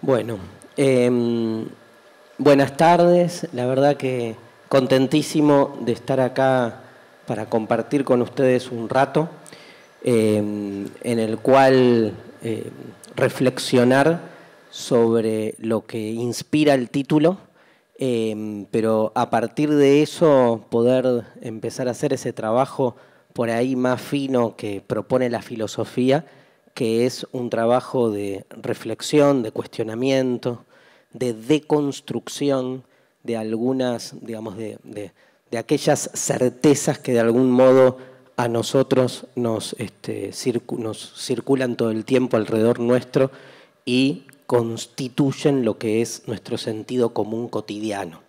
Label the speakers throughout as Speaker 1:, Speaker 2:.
Speaker 1: Bueno, buenas tardes. La verdad que contentísimo de estar acá para compartir con ustedes un rato en el cual reflexionar sobre lo que inspira el título, pero a partir de eso poder empezar a hacer ese trabajo por ahí más fino que propone la filosofía, que es un trabajo de reflexión, de cuestionamiento, de deconstrucción de algunas, digamos, de aquellas certezas que de algún modo a nosotros nos circulan todo el tiempo alrededor nuestro y constituyen lo que es nuestro sentido común cotidiano.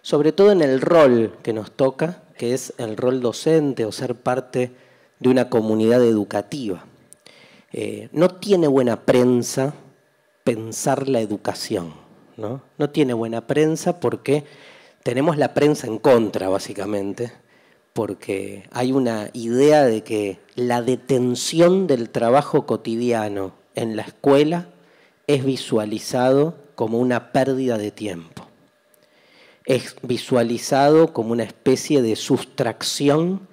Speaker 1: Sobre todo en el rol que nos toca, que es el rol docente o ser parte de una comunidad educativa. No tiene buena prensa pensar la educación, ¿no? No tiene buena prensa porque tenemos la prensa en contra, básicamente, porque hay una idea de que la detención del trabajo cotidiano en la escuela es visualizado como una pérdida de tiempo. Es visualizado como una especie de sustracción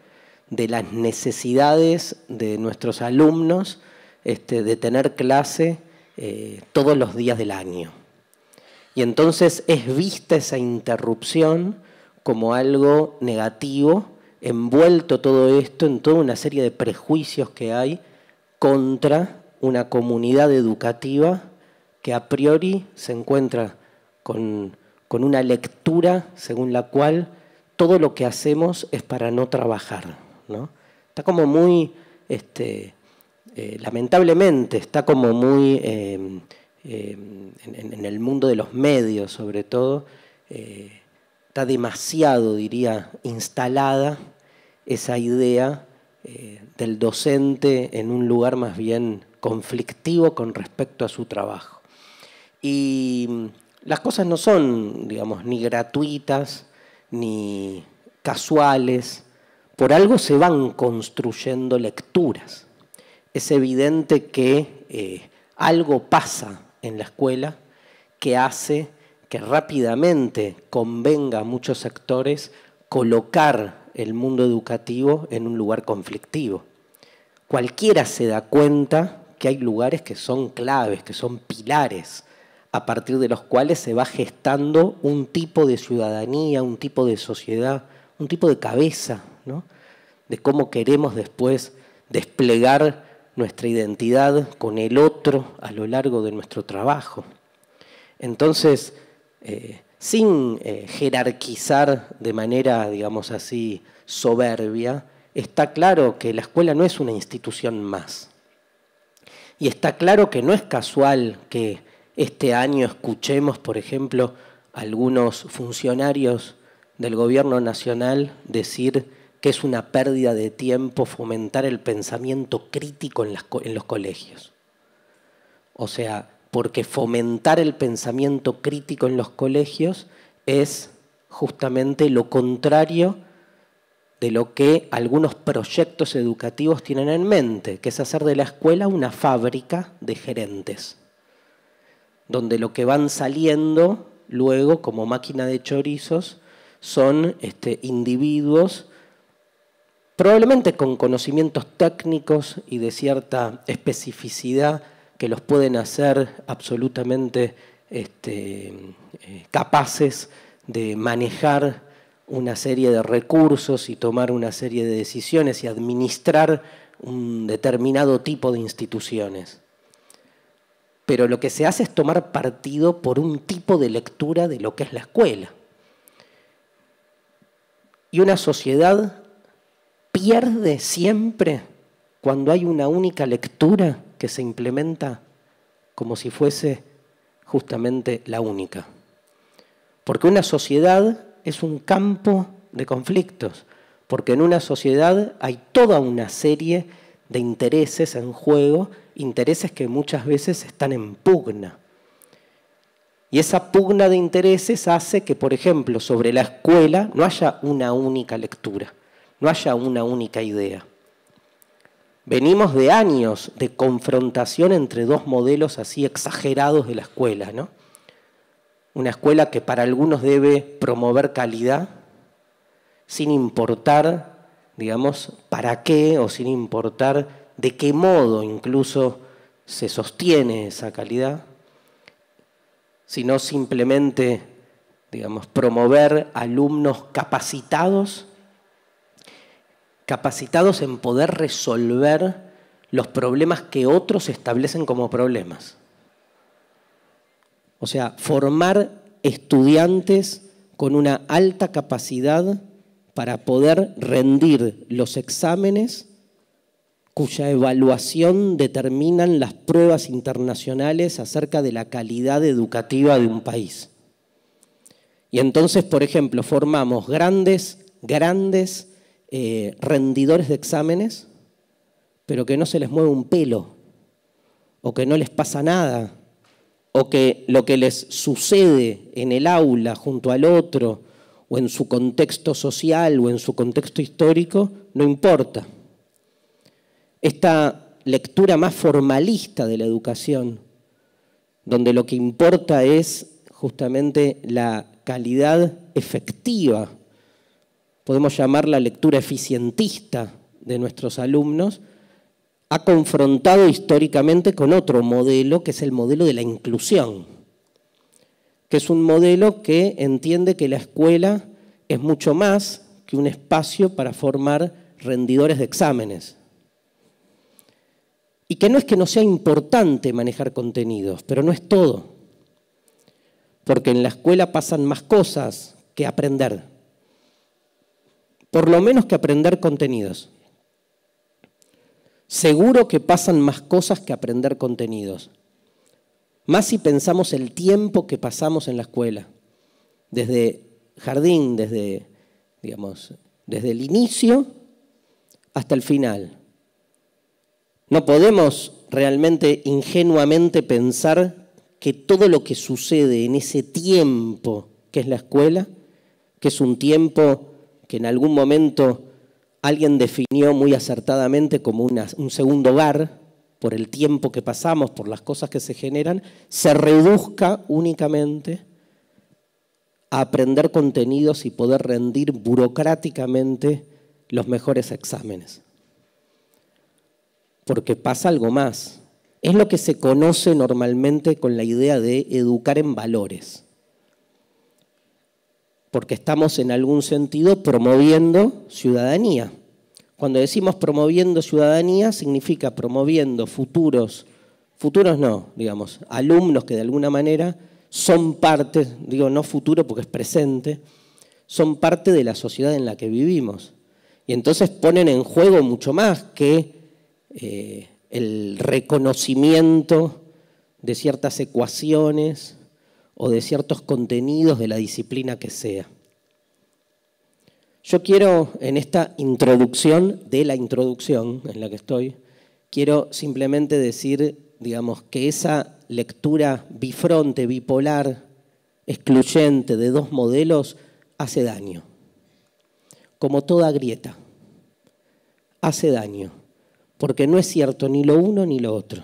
Speaker 1: de las necesidades de nuestros alumnos de tener clase todos los días del año. Y entonces es vista esa interrupción como algo negativo, envuelto todo esto en toda una serie de prejuicios que hay contra una comunidad educativa que a priori se encuentra con una lectura según la cual todo lo que hacemos es para no trabajar, ¿no? Está como muy, lamentablemente, está como muy en el mundo de los medios, sobre todo, está demasiado, diría, instalada esa idea del docente en un lugar más bien conflictivo con respecto a su trabajo. Y las cosas no son, digamos, ni gratuitas, ni casuales. Por algo se van construyendo lecturas. Es evidente que algo pasa en la escuela que hace que rápidamente convenga a muchos sectores colocar el mundo educativo en un lugar conflictivo. Cualquiera se da cuenta que hay lugares que son claves, que son pilares, a partir de los cuales se va gestando un tipo de ciudadanía, un tipo de sociedad, un tipo de cabeza, ¿no? De cómo queremos después desplegar nuestra identidad con el otro a lo largo de nuestro trabajo. Entonces, sin jerarquizar de manera, digamos así, soberbia, está claro que la escuela no es una institución más. Y está claro que no es casual que este año escuchemos, por ejemplo, algunos funcionarios del gobierno nacional decir que es una pérdida de tiempo fomentar el pensamiento crítico en los colegios. O sea, porque fomentar el pensamiento crítico en los colegios es justamente lo contrario de lo que algunos proyectos educativos tienen en mente, que es hacer de la escuela una fábrica de gerentes, donde lo que van saliendo luego como máquina de chorizos son individuos probablemente con conocimientos técnicos y de cierta especificidad que los pueden hacer absolutamente capaces de manejar una serie de recursos y tomar una serie de decisiones y administrar un determinado tipo de instituciones. Pero lo que se hace es tomar partido por un tipo de lectura de lo que es la escuela. Y una sociedad pierde siempre cuando hay una única lectura que se implementa como si fuese justamente la única. Porque una sociedad es un campo de conflictos, porque en una sociedad hay toda una serie de intereses en juego, intereses que muchas veces están en pugna. Y esa pugna de intereses hace que, por ejemplo, sobre la escuela no haya una única lectura, no haya una única idea. Venimos de años de confrontación entre dos modelos así exagerados de la escuela, ¿no? Una escuela que para algunos debe promover calidad, sin importar, digamos, para qué o sin importar de qué modo incluso se sostiene esa calidad, sino simplemente, digamos, promover alumnos capacitados en poder resolver los problemas que otros establecen como problemas. O sea, formar estudiantes con una alta capacidad para poder rendir los exámenes cuya evaluación determinan las pruebas internacionales acerca de la calidad educativa de un país. Y entonces, por ejemplo, formamos grandes rendidores de exámenes, pero que no se les mueve un pelo, o que no les pasa nada, o que lo que les sucede en el aula junto al otro, o en su contexto social, o en su contexto histórico, no importa. Esta lectura más formalista de la educación, donde lo que importa es justamente la calidad efectiva, podemos llamarla lectura eficientista de nuestros alumnos, ha confrontado históricamente con otro modelo, que es el modelo de la inclusión, que es un modelo que entiende que la escuela es mucho más que un espacio para formar rendidores de exámenes. Y que no es que no sea importante manejar contenidos, pero no es todo. Porque en la escuela pasan más cosas que aprender. Por lo menos que aprender contenidos. Seguro que pasan más cosas que aprender contenidos. Más si pensamos el tiempo que pasamos en la escuela. Desde jardín, desde el inicio hasta el final. No podemos realmente ingenuamente pensar que todo lo que sucede en ese tiempo que es la escuela, que es un tiempo que en algún momento alguien definió muy acertadamente como un segundo hogar, por el tiempo que pasamos, por las cosas que se generan, se reduzca únicamente a aprender contenidos y poder rendir burocráticamente los mejores exámenes. Porque pasa algo más. Es lo que se conoce normalmente con la idea de educar en valores. Porque estamos en algún sentido promoviendo ciudadanía. Cuando decimos promoviendo ciudadanía, significa promoviendo alumnos que de alguna manera son parte, digo no futuro porque es presente, son parte de la sociedad en la que vivimos. Y entonces ponen en juego mucho más que el reconocimiento de ciertas ecuaciones o de ciertos contenidos de la disciplina que sea. Yo quiero, en esta introducción de la introducción en la que estoy, quiero simplemente decir, que esa lectura bifronte, bipolar, excluyente de dos modelos hace daño. Como toda grieta, hace daño. Porque no es cierto ni lo uno ni lo otro.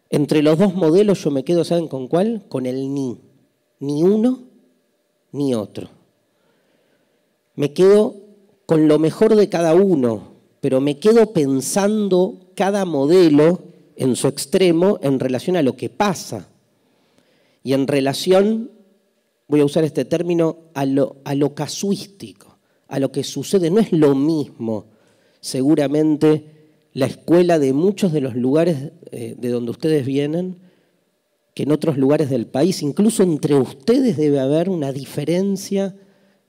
Speaker 1: Entre los dos modelos yo me quedo, ¿saben con cuál? Con el ni. Ni uno ni otro. Me quedo con lo mejor de cada uno, pero me quedo pensando cada modelo en su extremo en relación a lo que pasa. Y en relación, voy a usar este término, a lo casuístico, a lo que sucede. No es lo mismo seguramente la escuela de muchos de los lugares de donde ustedes vienen que en otros lugares del país. Incluso entre ustedes debe haber una diferencia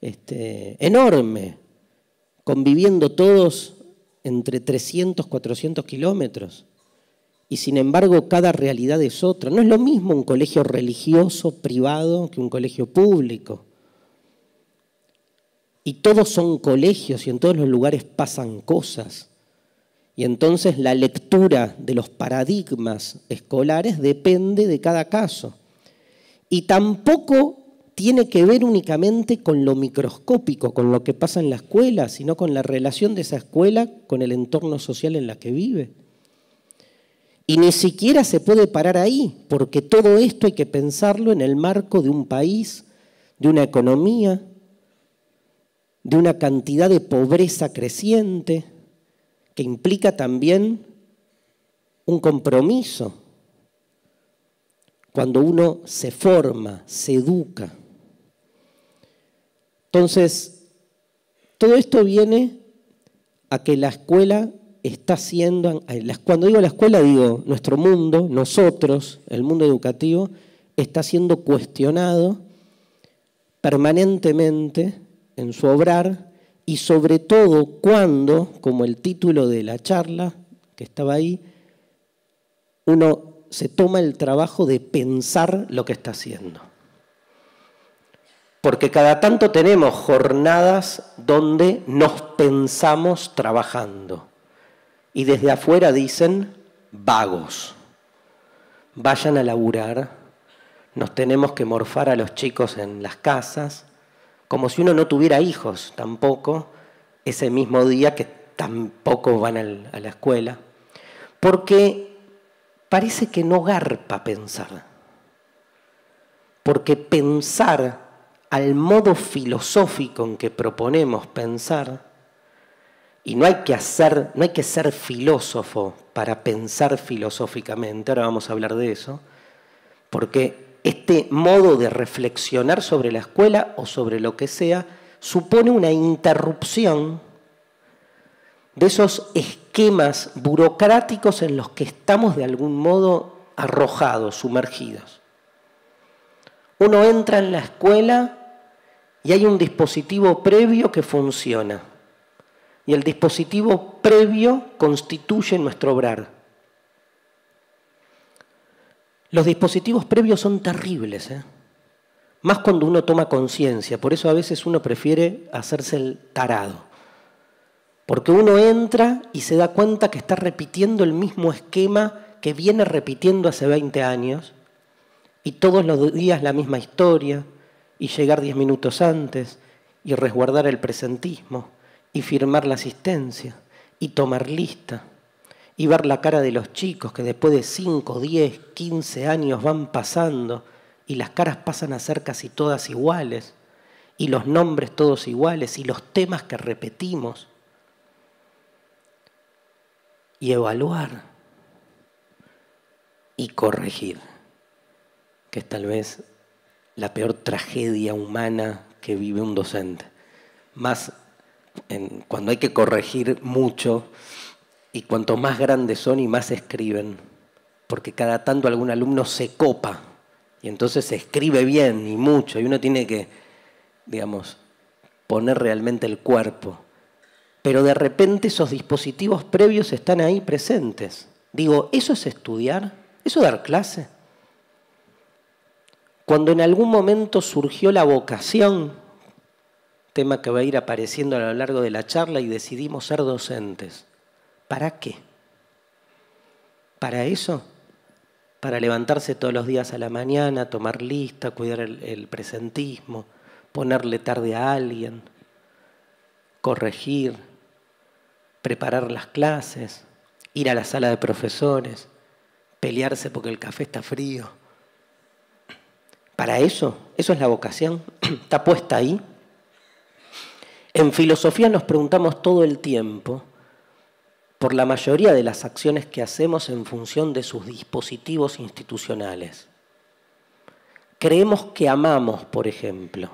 Speaker 1: enorme, conviviendo todos entre 300, 400 kilómetros. Y sin embargo, cada realidad es otra. No es lo mismo un colegio religioso privado que un colegio público. Y todos son colegios y en todos los lugares pasan cosas. Y entonces la lectura de los paradigmas escolares depende de cada caso. Y tampoco tiene que ver únicamente con lo microscópico, con lo que pasa en la escuela, sino con la relación de esa escuela con el entorno social en la que vive. Y ni siquiera se puede parar ahí, porque todo esto hay que pensarlo en el marco de un país, de una economía, de una cantidad de pobreza creciente, que implica también un compromiso. Cuando uno se forma, se educa. Entonces, todo esto viene a que la escuela está siendo, cuando digo la escuela digo nuestro mundo, nosotros, el mundo educativo, está siendo cuestionado permanentemente en su obrar y sobre todo cuando, como el título de la charla que estaba ahí, uno se toma el trabajo de pensar lo que está haciendo. Porque cada tanto tenemos jornadas donde nos pensamos trabajando. Y desde afuera dicen, vagos, vayan a laburar, nos tenemos que morfar a los chicos en las casas, como si uno no tuviera hijos tampoco, ese mismo día que tampoco van a la escuela. Porque parece que no garpa pensar. Porque pensar al modo filosófico en que proponemos pensar, y no hay que ser filósofo para pensar filosóficamente, ahora vamos a hablar de eso, porque este modo de reflexionar sobre la escuela o sobre lo que sea supone una interrupción de esos esquemas burocráticos en los que estamos de algún modo arrojados, sumergidos. Uno entra en la escuela y hay un dispositivo previo que funciona. Y el dispositivo previo constituye nuestro obrar. Los dispositivos previos son terribles, más cuando uno toma conciencia. Por eso a veces uno prefiere hacerse el tarado. Porque uno entra y se da cuenta que está repitiendo el mismo esquema que viene repitiendo hace 20 años, y todos los días la misma historia, y llegar 10 minutos antes, y resguardar el presentismo, y firmar la asistencia, y tomar lista, y ver la cara de los chicos que después de 5, 10, 15 años van pasando, y las caras pasan a ser casi todas iguales, y los nombres todos iguales, y los temas que repetimos. Y evaluar y corregir, que es tal vez la peor tragedia humana que vive un docente. Más cuando hay que corregir mucho y cuanto más grandes son y más escriben, porque cada tanto algún alumno se copa y entonces se escribe bien y mucho y uno tiene que, digamos, poner realmente el cuerpo. Pero de repente esos dispositivos previos están ahí presentes. Digo, ¿eso es estudiar? ¿Eso es dar clase? Cuando en algún momento surgió la vocación, tema que va a ir apareciendo a lo largo de la charla, y decidimos ser docentes, ¿para qué? ¿Para eso? Para levantarse todos los días a la mañana, tomar lista, cuidar el presentismo, ponerle tarde a alguien, corregir, preparar las clases, ir a la sala de profesores, pelearse porque el café está frío. ¿Para eso? ¿Eso es la vocación? ¿Está puesta ahí? En filosofía nos preguntamos todo el tiempo por la mayoría de las acciones que hacemos en función de sus dispositivos institucionales. Creemos que amamos, por ejemplo,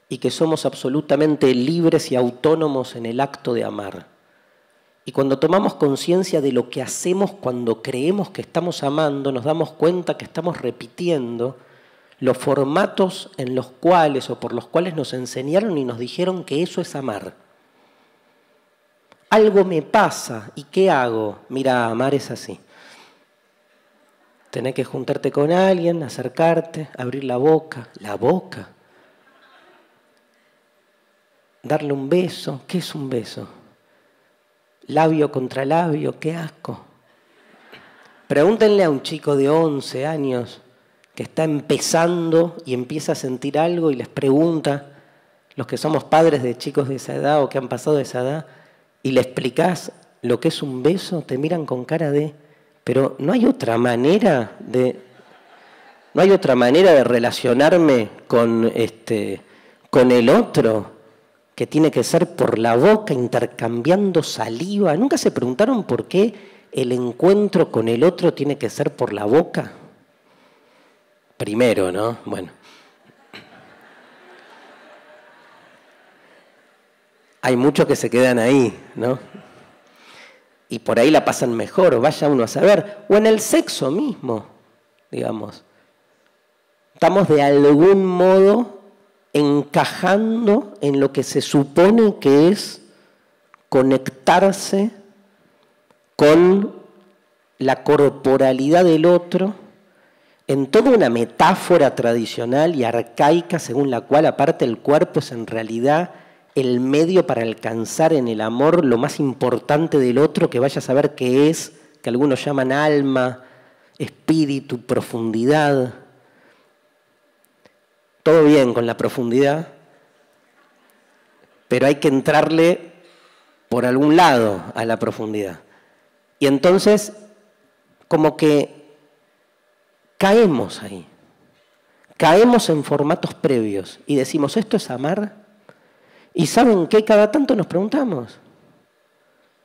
Speaker 1: y que somos absolutamente libres y autónomos en el acto de amar. Y cuando tomamos conciencia de lo que hacemos cuando creemos que estamos amando, nos damos cuenta que estamos repitiendo los formatos en los cuales o por los cuales nos enseñaron y nos dijeron que eso es amar. Algo me pasa, ¿y qué hago? Mira, amar es así. Tenés que juntarte con alguien, acercarte, abrir la boca, darle un beso. ¿Qué es un beso? Labio contra labio, qué asco. Pregúntenle a un chico de 11 años que está empezando y empieza a sentir algo y les pregunta, los que somos padres de chicos de esa edad o que han pasado de esa edad, y le explicás lo que es un beso, te miran con cara de, pero no hay otra manera de relacionarme con el otro, que tiene que ser por la boca, intercambiando saliva. ¿Nunca se preguntaron por qué el encuentro con el otro tiene que ser por la boca? Primero, ¿no? Bueno. Hay muchos que se quedan ahí, ¿no? Y por ahí la pasan mejor, vaya uno a saber. O en el sexo mismo, digamos. Estamos de algún modo encajando en lo que se supone que es conectarse con la corporalidad del otro en toda una metáfora tradicional y arcaica según la cual aparte el cuerpo es en realidad el medio para alcanzar en el amor lo más importante del otro, que vaya a saber qué es, que algunos llaman alma, espíritu, profundidad. Todo bien con la profundidad, pero hay que entrarle por algún lado a la profundidad. Y entonces, como que caemos ahí, caemos en formatos previos y decimos, ¿esto es amar? ¿Y saben qué? Cada tanto nos preguntamos.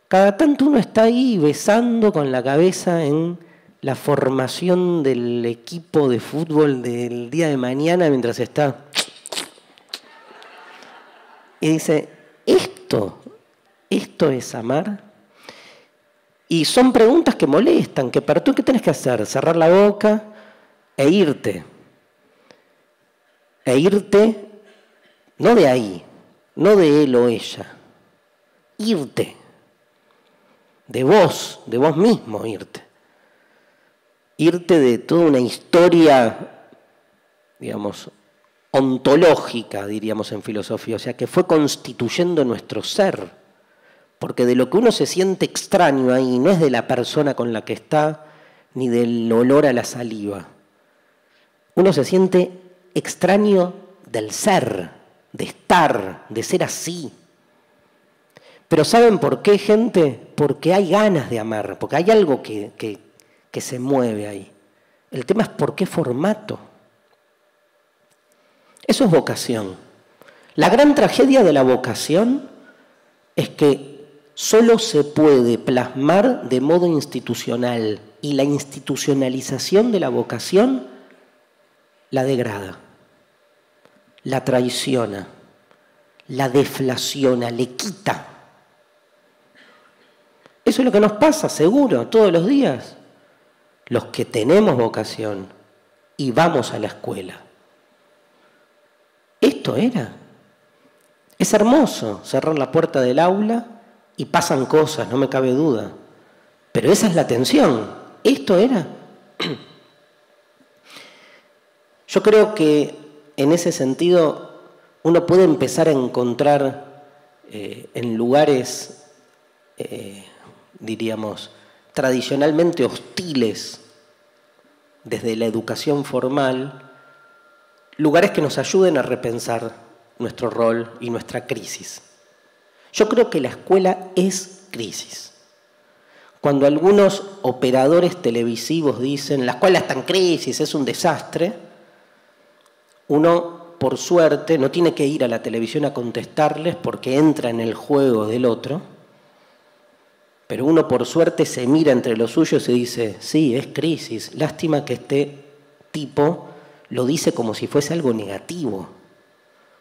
Speaker 1: Cada tanto uno está ahí besando con la cabeza en la formación del equipo de fútbol del día de mañana mientras está. Y dice, ¿esto es amar? Y son preguntas que molestan, que para tú, ¿qué tenés que hacer? Cerrar la boca e irte. E irte, no de ahí, no de él o ella. Irte. De vos mismo irte. Irte de toda una historia, digamos, ontológica, diríamos en filosofía, o sea, que fue constituyendo nuestro ser. Porque de lo que uno se siente extraño ahí, no es de la persona con la que está, ni del olor a la saliva. Uno se siente extraño del ser, de estar, de ser así. Pero ¿saben por qué, gente? Porque hay ganas de amar, porque hay algo que se mueve ahí. El tema es por qué formato. Eso es vocación. La gran tragedia de la vocación es que solo se puede plasmar de modo institucional y la institucionalización de la vocación la degrada, la traiciona, la deflaciona, le quita. Eso es lo que nos pasa, seguro, todos los días. Los que tenemos vocación y vamos a la escuela. Esto era. Es hermoso cerrar la puerta del aula y pasan cosas, no me cabe duda. Pero esa es la tensión. Esto era. Yo creo que en ese sentido uno puede empezar a encontrar en lugares, diríamos, tradicionalmente hostiles desde la educación formal, lugares que nos ayuden a repensar nuestro rol y nuestra crisis. Yo creo que la escuela es crisis. Cuando algunos operadores televisivos dicen la escuela está en crisis, es un desastre, uno, por suerte, no tiene que ir a la televisión a contestarles porque entra en el juego del otro, pero uno, por suerte, se mira entre los suyos y dice, sí, es crisis. Lástima que este tipo lo dice como si fuese algo negativo.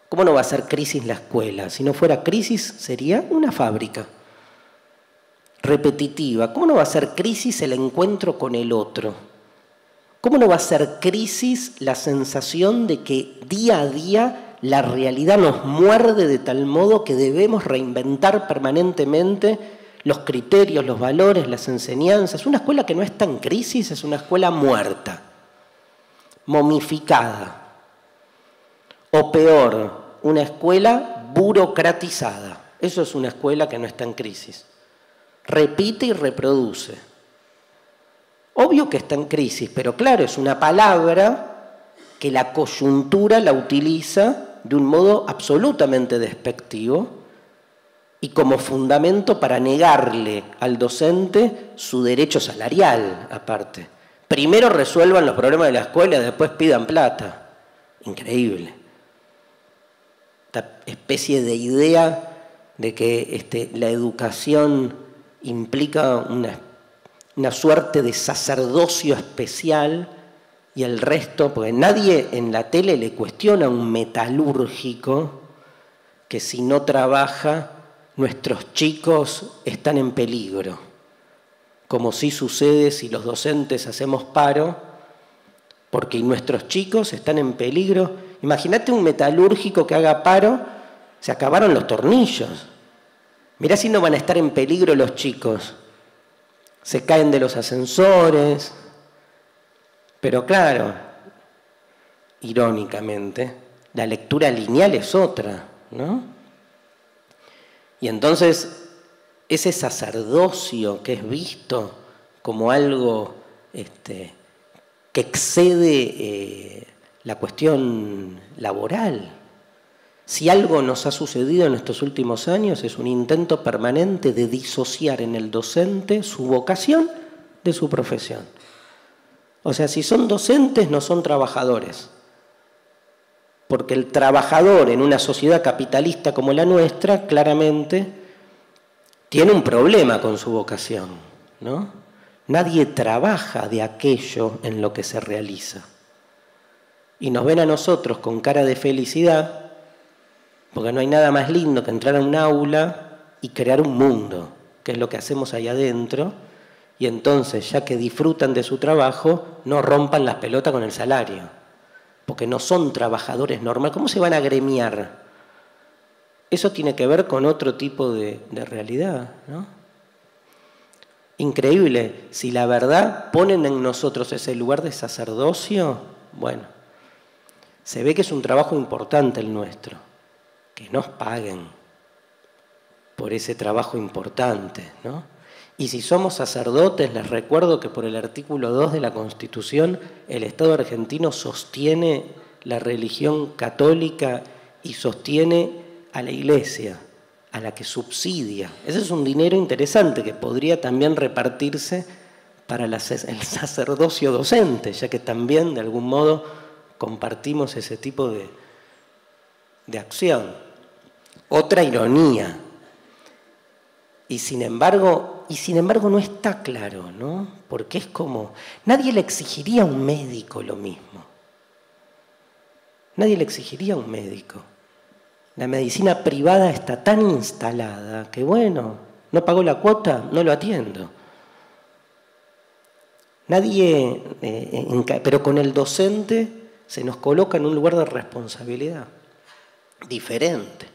Speaker 1: ¿Cómo no va a ser crisis la escuela? Si no fuera crisis, sería una fábrica repetitiva. ¿Cómo no va a ser crisis el encuentro con el otro? ¿Cómo no va a ser crisis la sensación de que día a día la realidad nos muerde de tal modo que debemos reinventar permanentemente los criterios, los valores, las enseñanzas? Una escuela que no está en crisis es una escuela muerta, momificada. O peor, una escuela burocratizada. Eso es una escuela que no está en crisis. Repite y reproduce. Obvio que está en crisis, pero claro, es una palabra que la coyuntura la utiliza de un modo absolutamente despectivo y como fundamento para negarle al docente su derecho salarial, aparte. Primero resuelvan los problemas de la escuela, después pidan plata. Increíble. Esta especie de idea de que la educación implica una suerte de sacerdocio especial y el resto, porque nadie en la tele le cuestiona a un metalúrgico que si no trabaja, nuestros chicos están en peligro. Como sí sucede si los docentes hacemos paro, porque nuestros chicos están en peligro. Imagínate un metalúrgico que haga paro, se acabaron los tornillos. Mirá si no van a estar en peligro los chicos. Se caen de los ascensores. Pero claro, irónicamente, la lectura lineal es otra, ¿no? Y entonces, ese sacerdocio que es visto como algo que excede la cuestión laboral. Si algo nos ha sucedido en estos últimos años es un intento permanente de disociar en el docente su vocación de su profesión. O sea, si son docentes, no son trabajadores. Porque el trabajador en una sociedad capitalista como la nuestra, claramente, tiene un problema con su vocación, ¿no? Nadie trabaja de aquello en lo que se realiza. Y nos ven a nosotros con cara de felicidad, porque no hay nada más lindo que entrar a un aula y crear un mundo, que es lo que hacemos ahí adentro, y entonces, ya que disfrutan de su trabajo, no rompan las pelotas con el salario, porque no son trabajadores normales. ¿Cómo se van a gremiar? Eso tiene que ver con otro tipo de realidad, ¿no? Increíble. Si la verdad ponen en nosotros ese lugar de sacerdocio, bueno, se ve que es un trabajo importante el nuestro. Que nos paguen por ese trabajo importante, ¿no? Y si somos sacerdotes, les recuerdo que por el artículo 2 de la Constitución, el Estado argentino sostiene la religión católica y sostiene a la Iglesia, a la que subsidia. Ese es un dinero interesante que podría también repartirse para el sacerdocio docente, ya que también, de algún modo, compartimos ese tipo de acción. Otra ironía. Y sin embargo no está claro, ¿no? Porque es como, nadie le exigiría a un médico lo mismo. Nadie le exigiría a un médico. La medicina privada está tan instalada que, bueno, no pagó la cuota, no lo atiendo. Nadie, pero con el docente se nos coloca en un lugar de responsabilidad diferente.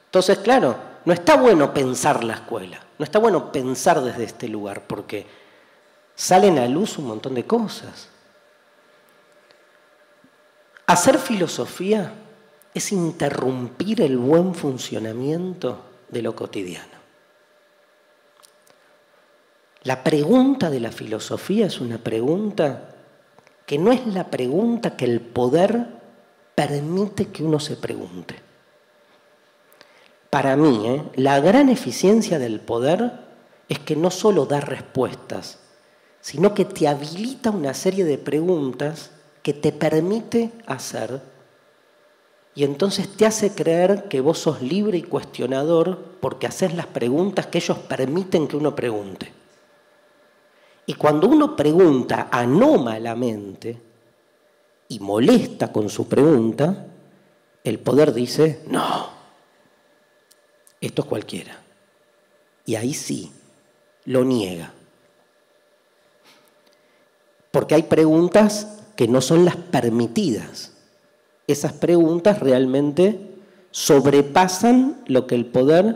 Speaker 1: Entonces, claro, no está bueno pensar la escuela, no está bueno pensar desde este lugar, porque salen a luz un montón de cosas. Hacer filosofía es interrumpir el buen funcionamiento de lo cotidiano. La pregunta de la filosofía es una pregunta que no es la pregunta que el poder permite que uno se pregunte. Para mí, la gran eficiencia del poder es que no solo da respuestas, sino que te habilita una serie de preguntas que te permite hacer, y entonces te hace creer que vos sos libre y cuestionador porque haces las preguntas que ellos permiten que uno pregunte. Y cuando uno pregunta anómalamente y molesta con su pregunta, el poder dice, no, esto es cualquiera. Y ahí sí, lo niega. Porque hay preguntas que no son las permitidas. Esas preguntas realmente sobrepasan lo que el poder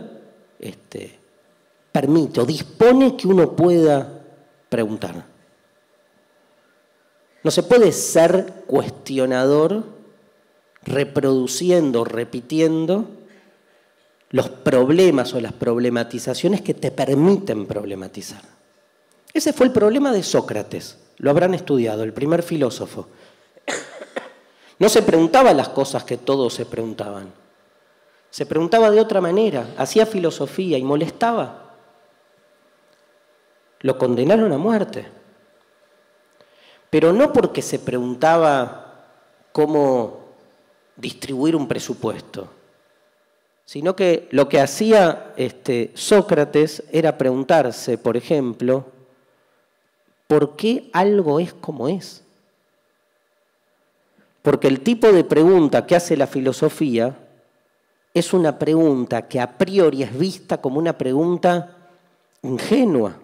Speaker 1: permite o dispone que uno pueda preguntar. No se puede ser cuestionador reproduciendo, repitiendo los problemas o las problematizaciones que te permiten problematizar. Ese fue el problema de Sócrates, lo habrán estudiado, el primer filósofo. No se preguntaba las cosas que todos se preguntaban. Se preguntaba de otra manera, hacía filosofía y molestaba. Lo condenaron a muerte. Pero no porque se preguntaba cómo distribuir un presupuesto, sino que lo que hacía Sócrates era preguntarse, por ejemplo, ¿por qué algo es como es? Porque el tipo de pregunta que hace la filosofía es una pregunta que a priori es vista como una pregunta ingenua.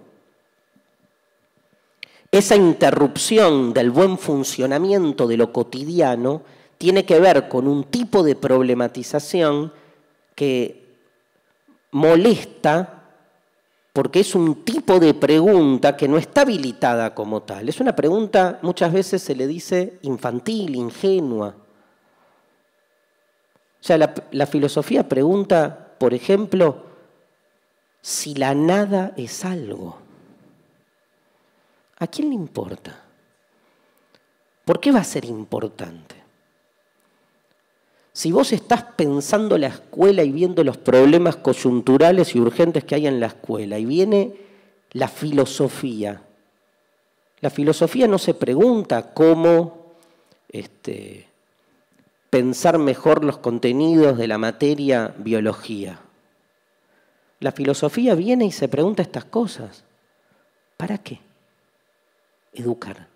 Speaker 1: Esa interrupción del buen funcionamiento de lo cotidiano tiene que ver con un tipo de problematización que molesta porque es un tipo de pregunta que no está habilitada como tal. Es una pregunta, muchas veces se le dice infantil, ingenua. O sea, la filosofía pregunta, por ejemplo, si la nada es algo. ¿A quién le importa? ¿Por qué va a ser importante? Si vos estás pensando la escuela y viendo los problemas coyunturales y urgentes que hay en la escuela, y viene la filosofía no se pregunta cómo pensar mejor los contenidos de la materia biología. La filosofía viene y se pregunta estas cosas. ¿Para qué? Educar.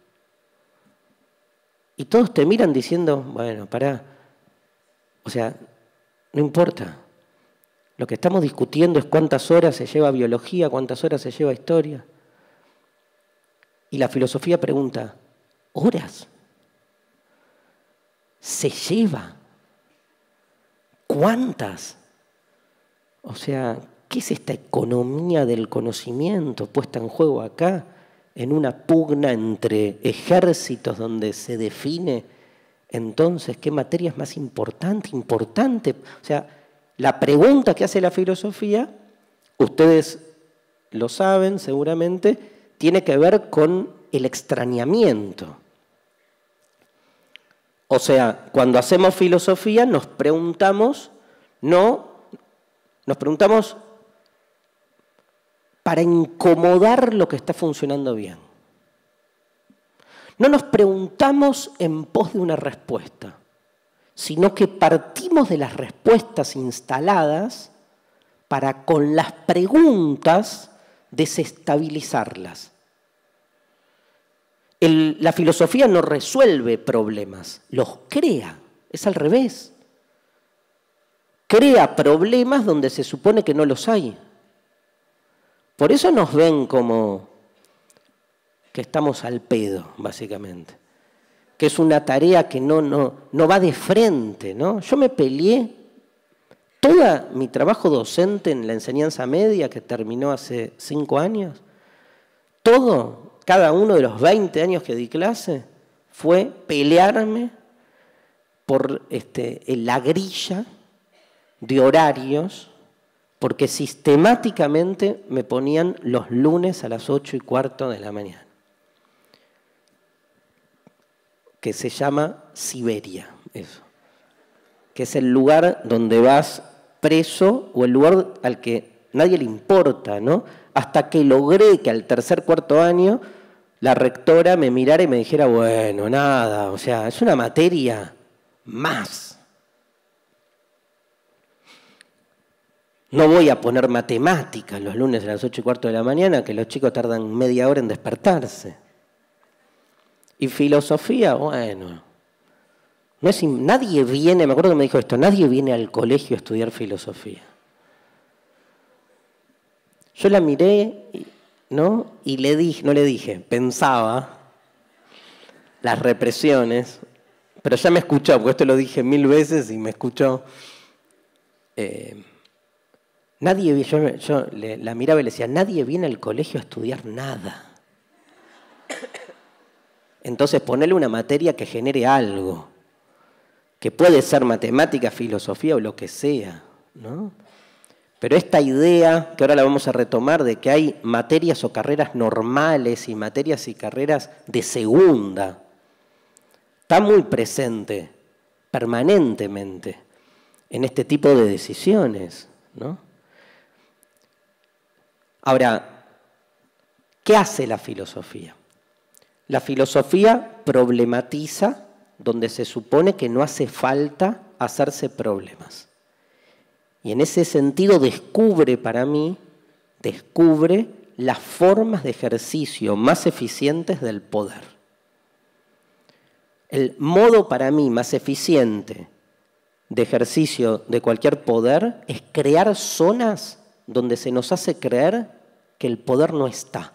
Speaker 1: Y todos te miran diciendo, bueno, o sea, no importa. Lo que estamos discutiendo es cuántas horas se lleva biología, cuántas horas se lleva historia. Y la filosofía pregunta, ¿horas? ¿Se lleva? ¿Cuántas? O sea, ¿qué es esta economía del conocimiento puesta en juego acá? En una pugna entre ejércitos donde se define entonces qué materia es más importante. O sea, la pregunta que hace la filosofía, ustedes lo saben seguramente, tiene que ver con el extrañamiento. O sea, cuando hacemos filosofía nos preguntamos para incomodar lo que está funcionando bien. No nos preguntamos en pos de una respuesta, sino que partimos de las respuestas instaladas para con las preguntas desestabilizarlas. La filosofía no resuelve problemas, los crea, es al revés. Crea problemas donde se supone que no los hay. Por eso nos ven como que estamos al pedo, básicamente. Que es una tarea que no va de frente, ¿no? Yo me peleé todo mi trabajo docente en la enseñanza media, que terminó hace 5 años, cada uno de los 20 años que di clase, fue pelearme por la grilla de horarios, porque sistemáticamente me ponían los lunes a las 8:15 de la mañana, que se llama Siberia, eso, que es el lugar donde vas preso o el lugar al que nadie le importa, ¿no? Hasta que logré que al tercer, cuarto año la rectora me mirara y me dijera, bueno, nada, o sea, es una materia más. No voy a poner matemáticas los lunes a las 8:15 de la mañana, que los chicos tardan media hora en despertarse. Y filosofía, bueno, nadie viene, me acuerdo que me dijo esto, nadie viene al colegio a estudiar filosofía. Yo la miré, ¿no? Y no le dije, pensaba las represiones, pero ya me escuchó, porque esto lo dije 1000 veces y me escuchó. Yo la miraba y le decía, nadie viene al colegio a estudiar nada. Entonces ponele una materia que genere algo, que puede ser matemática, filosofía o lo que sea, ¿no? Pero esta idea, que ahora la vamos a retomar, de que hay materias o carreras normales y materias y carreras de segunda, está muy presente permanentemente en este tipo de decisiones, ¿no? Ahora, ¿qué hace la filosofía? La filosofía problematiza donde se supone que no hace falta hacerse problemas. Y en ese sentido descubre para mí, las formas de ejercicio más eficientes del poder. El modo para mí más eficiente de ejercicio de cualquier poder es crear zonas donde se nos hace creer que el poder no está.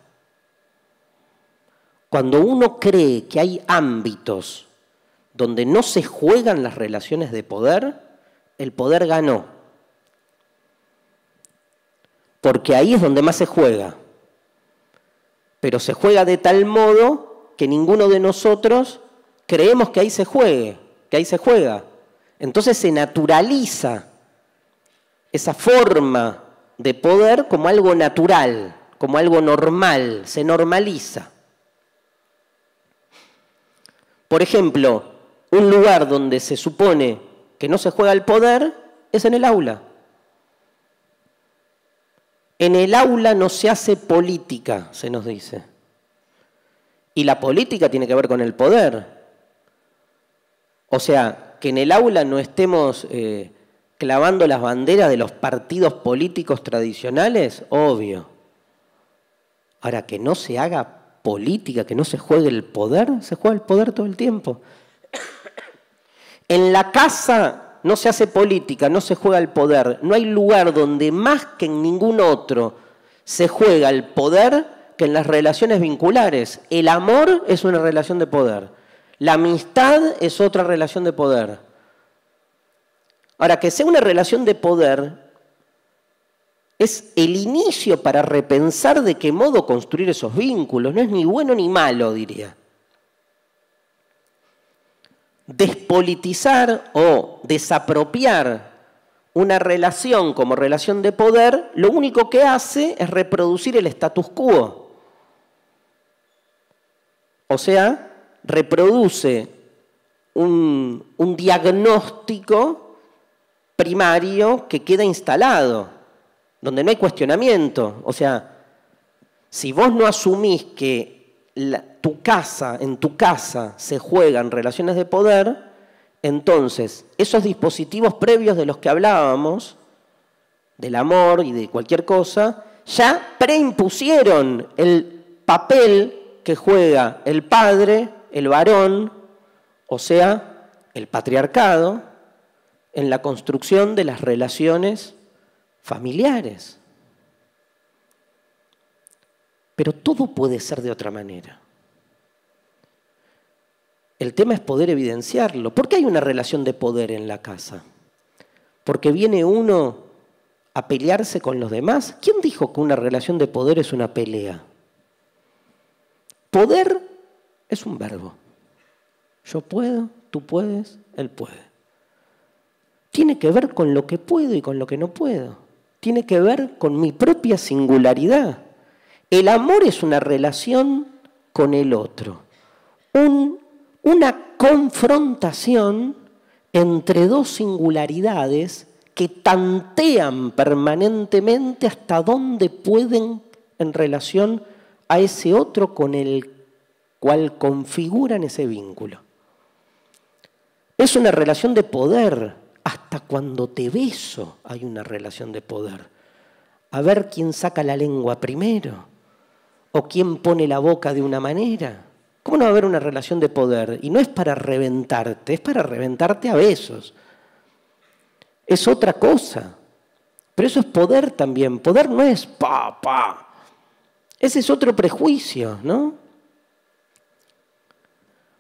Speaker 1: Cuando uno cree que hay ámbitos donde no se juegan las relaciones de poder, el poder ganó. Porque ahí es donde más se juega. Pero se juega de tal modo que ninguno de nosotros creemos que ahí se juegue, que ahí se juega. Entonces se naturaliza esa forma de poder como algo natural, como algo normal, se normaliza. Por ejemplo, un lugar donde se supone que no se juega el poder es en el aula. En el aula no se hace política, se nos dice. Y la política tiene que ver con el poder. O sea, que en el aula no estemos clavando las banderas de los partidos políticos tradicionales, obvio. Ahora, que no se haga política, que no se juegue el poder, se juega el poder todo el tiempo. En la casa no se hace política, no se juega el poder. No hay lugar donde más que en ningún otro se juega el poder que en las relaciones vinculares. El amor es una relación de poder. La amistad es otra relación de poder. Ahora, que sea una relación de poder es el inicio para repensar de qué modo construir esos vínculos. No es ni bueno ni malo, diría. Despolitizar o desapropiar una relación como relación de poder, lo único que hace es reproducir el status quo. O sea, reproduce un diagnóstico primario que queda instalado, donde no hay cuestionamiento. O sea, si vos no asumís que en tu casa se juegan relaciones de poder, entonces esos dispositivos previos de los que hablábamos, del amor y de cualquier cosa, ya preimpusieron el papel que juega el padre, el varón, o sea, el patriarcado, en la construcción de las relaciones familiares. Pero todo puede ser de otra manera. El tema es poder evidenciarlo. ¿Por qué hay una relación de poder en la casa? ¿Porque viene uno a pelearse con los demás? ¿Quién dijo que una relación de poder es una pelea? Poder es un verbo. Yo puedo, tú puedes, él puede. Tiene que ver con lo que puedo y con lo que no puedo. Tiene que ver con mi propia singularidad. El amor es una relación con el otro. Una confrontación entre dos singularidades que tantean permanentemente hasta dónde pueden en relación a ese otro con el cual configuran ese vínculo. Es una relación de poder. Hasta cuando te beso hay una relación de poder. A ver quién saca la lengua primero o quién pone la boca de una manera. ¿Cómo no va a haber una relación de poder? Y no es para reventarte, es para reventarte a besos. Es otra cosa. Pero eso es poder también. Poder no es pa. Ese es otro prejuicio, ¿no?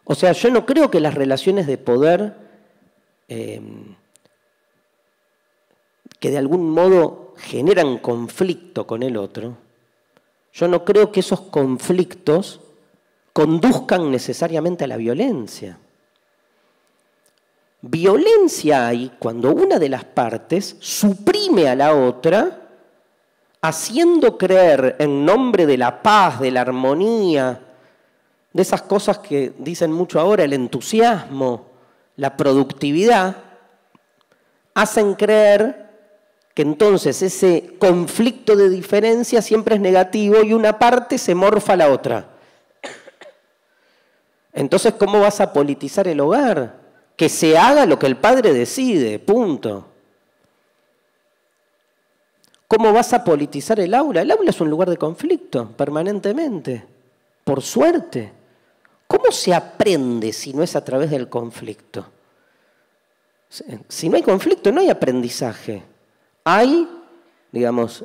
Speaker 1: O sea, yo no creo que las relaciones de poder que de algún modo generan conflicto con el otro, yo no creo que esos conflictos conduzcan necesariamente a la violencia. Violencia hay cuando una de las partes suprime a la otra, haciendo creer en nombre de la paz, de la armonía, de esas cosas que dicen mucho ahora, el entusiasmo, la productividad, hacen creer que entonces ese conflicto de diferencia siempre es negativo y una parte se morfa a la otra. Entonces, ¿cómo vas a politizar el hogar? Que se haga lo que el padre decide, punto. ¿Cómo vas a politizar el aula? El aula es un lugar de conflicto permanentemente, por suerte. ¿Cómo se aprende si no es a través del conflicto? Si no hay conflicto, no hay aprendizaje. Hay, digamos,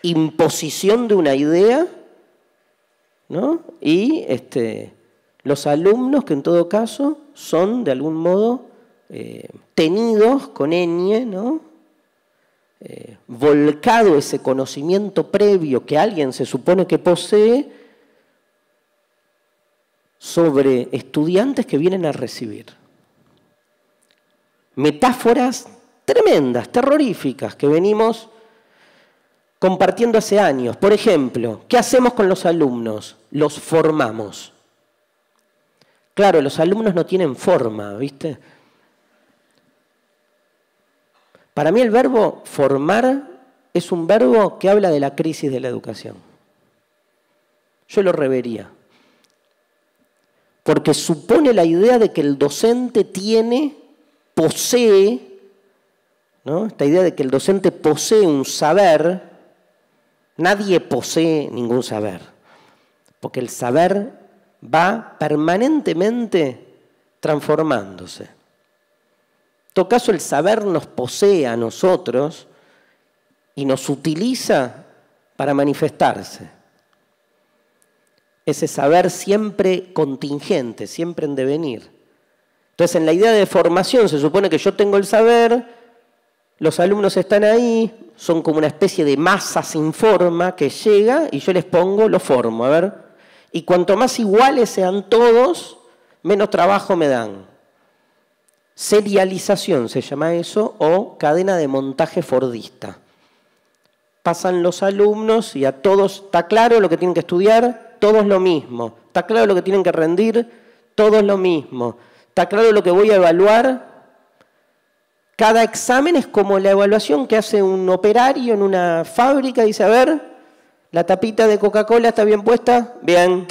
Speaker 1: imposición de una idea, ¿no? Y los alumnos que en todo caso son de algún modo tenidos con ñ, ¿no? Volcado ese conocimiento previo que alguien se supone que posee sobre estudiantes que vienen a recibir. Metáforas tremendas, terroríficas, que venimos compartiendo hace años. Por ejemplo, ¿qué hacemos con los alumnos? Los formamos. Claro, los alumnos no tienen forma, ¿viste? Para mí el verbo formar es un verbo que habla de la crisis de la educación. Yo lo revería. Porque supone la idea de que el docente posee, ¿no? Esta idea de que el docente posee un saber. Nadie posee ningún saber, porque el saber va permanentemente transformándose. En todo caso, el saber nos posee a nosotros y nos utiliza para manifestarse. Ese saber siempre contingente, siempre en devenir. Entonces, en la idea de formación se supone que yo tengo el saber, los alumnos están ahí, son como una especie de masa sin forma que llega y yo les pongo, lo formo, a ver. Y cuanto más iguales sean todos, menos trabajo me dan. Serialización se llama eso, o cadena de montaje fordista. Pasan los alumnos y a todos, ¿está claro lo que tienen que estudiar? Todos lo mismo. ¿Está claro lo que tienen que rendir? Todos lo mismo. ¿Está claro lo que voy a evaluar? Cada examen es como la evaluación que hace un operario en una fábrica. Dice, a ver, la tapita de Coca-Cola está bien puesta. Bien,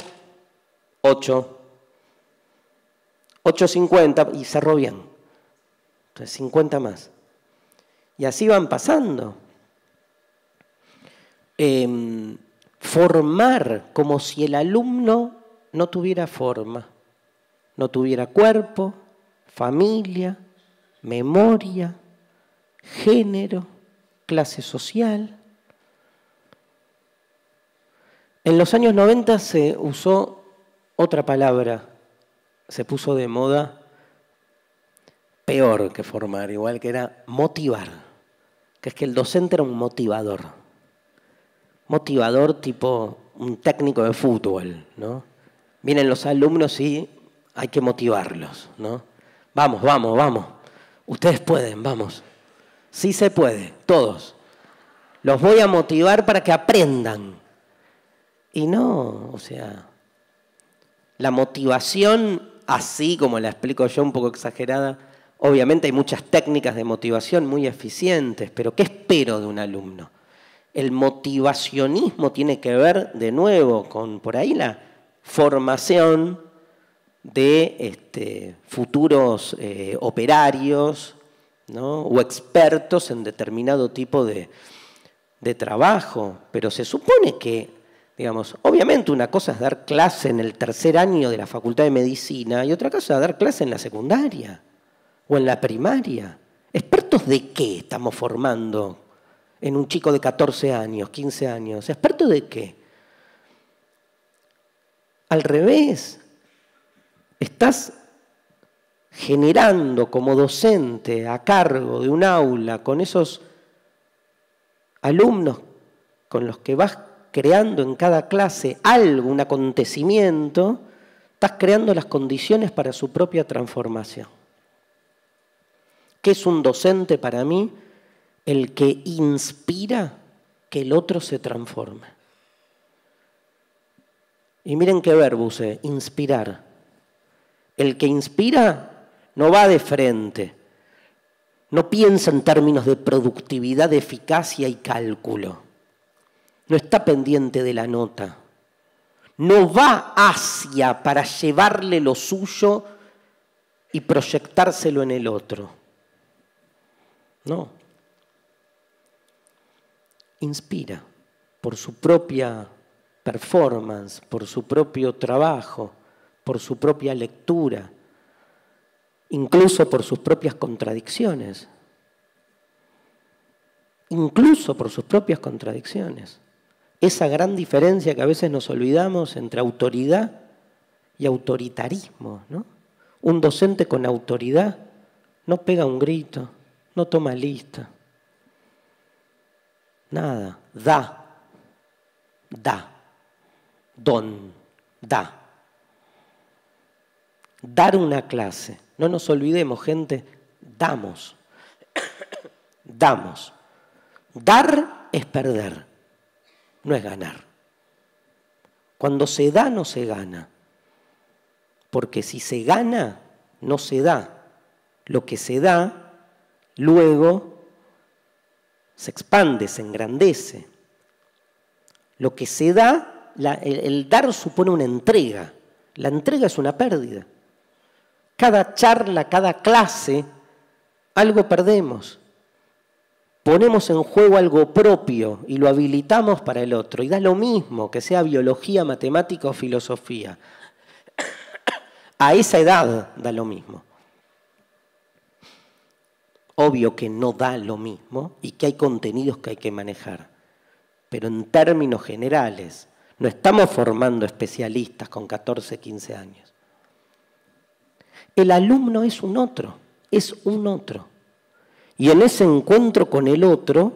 Speaker 1: 8. 8.50 y cerró bien. Entonces 50 más. Y así van pasando. Formar como si el alumno no tuviera forma, no tuviera cuerpo, familia, memoria, género, clase social. En los años 90 se usó otra palabra, se puso de moda, peor que formar, igual que era motivar, que es que el docente era un motivador. Motivador tipo un técnico de fútbol, ¿no? Vienen los alumnos y hay que motivarlos, ¿no? Vamos, vamos, vamos. Ustedes pueden, vamos. Sí se puede, todos. Los voy a motivar para que aprendan. Y no, o sea, la motivación, así como la explico yo, un poco exagerada, obviamente hay muchas técnicas de motivación muy eficientes, pero ¿qué espero de un alumno? El motivacionismo tiene que ver, de nuevo, con por ahí la formación de futuros operarios, ¿no? O expertos en determinado tipo de trabajo. Pero se supone que, digamos, obviamente una cosa es dar clase en el tercer año de la Facultad de Medicina y otra cosa es dar clase en la secundaria o en la primaria. ¿Expertos de qué estamos formando en un chico de 14 años, 15 años? ¿Expertos de qué? Al revés, estás generando como docente a cargo de un aula con esos alumnos con los que vas creando en cada clase algo, un acontecimiento, estás creando las condiciones para su propia transformación. ¿Qué es un docente para mí? El que inspira que el otro se transforme. Y miren qué verbo usé, inspirar. El que inspira no va de frente, no piensa en términos de productividad, de eficacia y cálculo, no está pendiente de la nota, no va hacia para llevarle lo suyo y proyectárselo en el otro. No. Inspira por su propia performance, por su propio trabajo, por su propia lectura, incluso por sus propias contradicciones. Incluso por sus propias contradicciones. Esa gran diferencia que a veces nos olvidamos entre autoridad y autoritarismo, ¿no? Un docente con autoridad no pega un grito, no toma lista. Nada, da, da. Dar una clase, no nos olvidemos, gente, damos. Damos. Dar es perder, no es ganar. Cuando se da, no se gana. Porque si se gana, no se da. Lo que se da, luego se expande, se engrandece. Lo que se da, el dar supone una entrega. La entrega es una pérdida. Cada charla, cada clase, algo perdemos. Ponemos en juego algo propio y lo habilitamos para el otro. Y da lo mismo que sea biología, matemática o filosofía. A esa edad da lo mismo. Obvio que no da lo mismo y que hay contenidos que hay que manejar. Pero en términos generales, no estamos formando especialistas con 14, 15 años. El alumno es un otro, es un otro. Y en ese encuentro con el otro,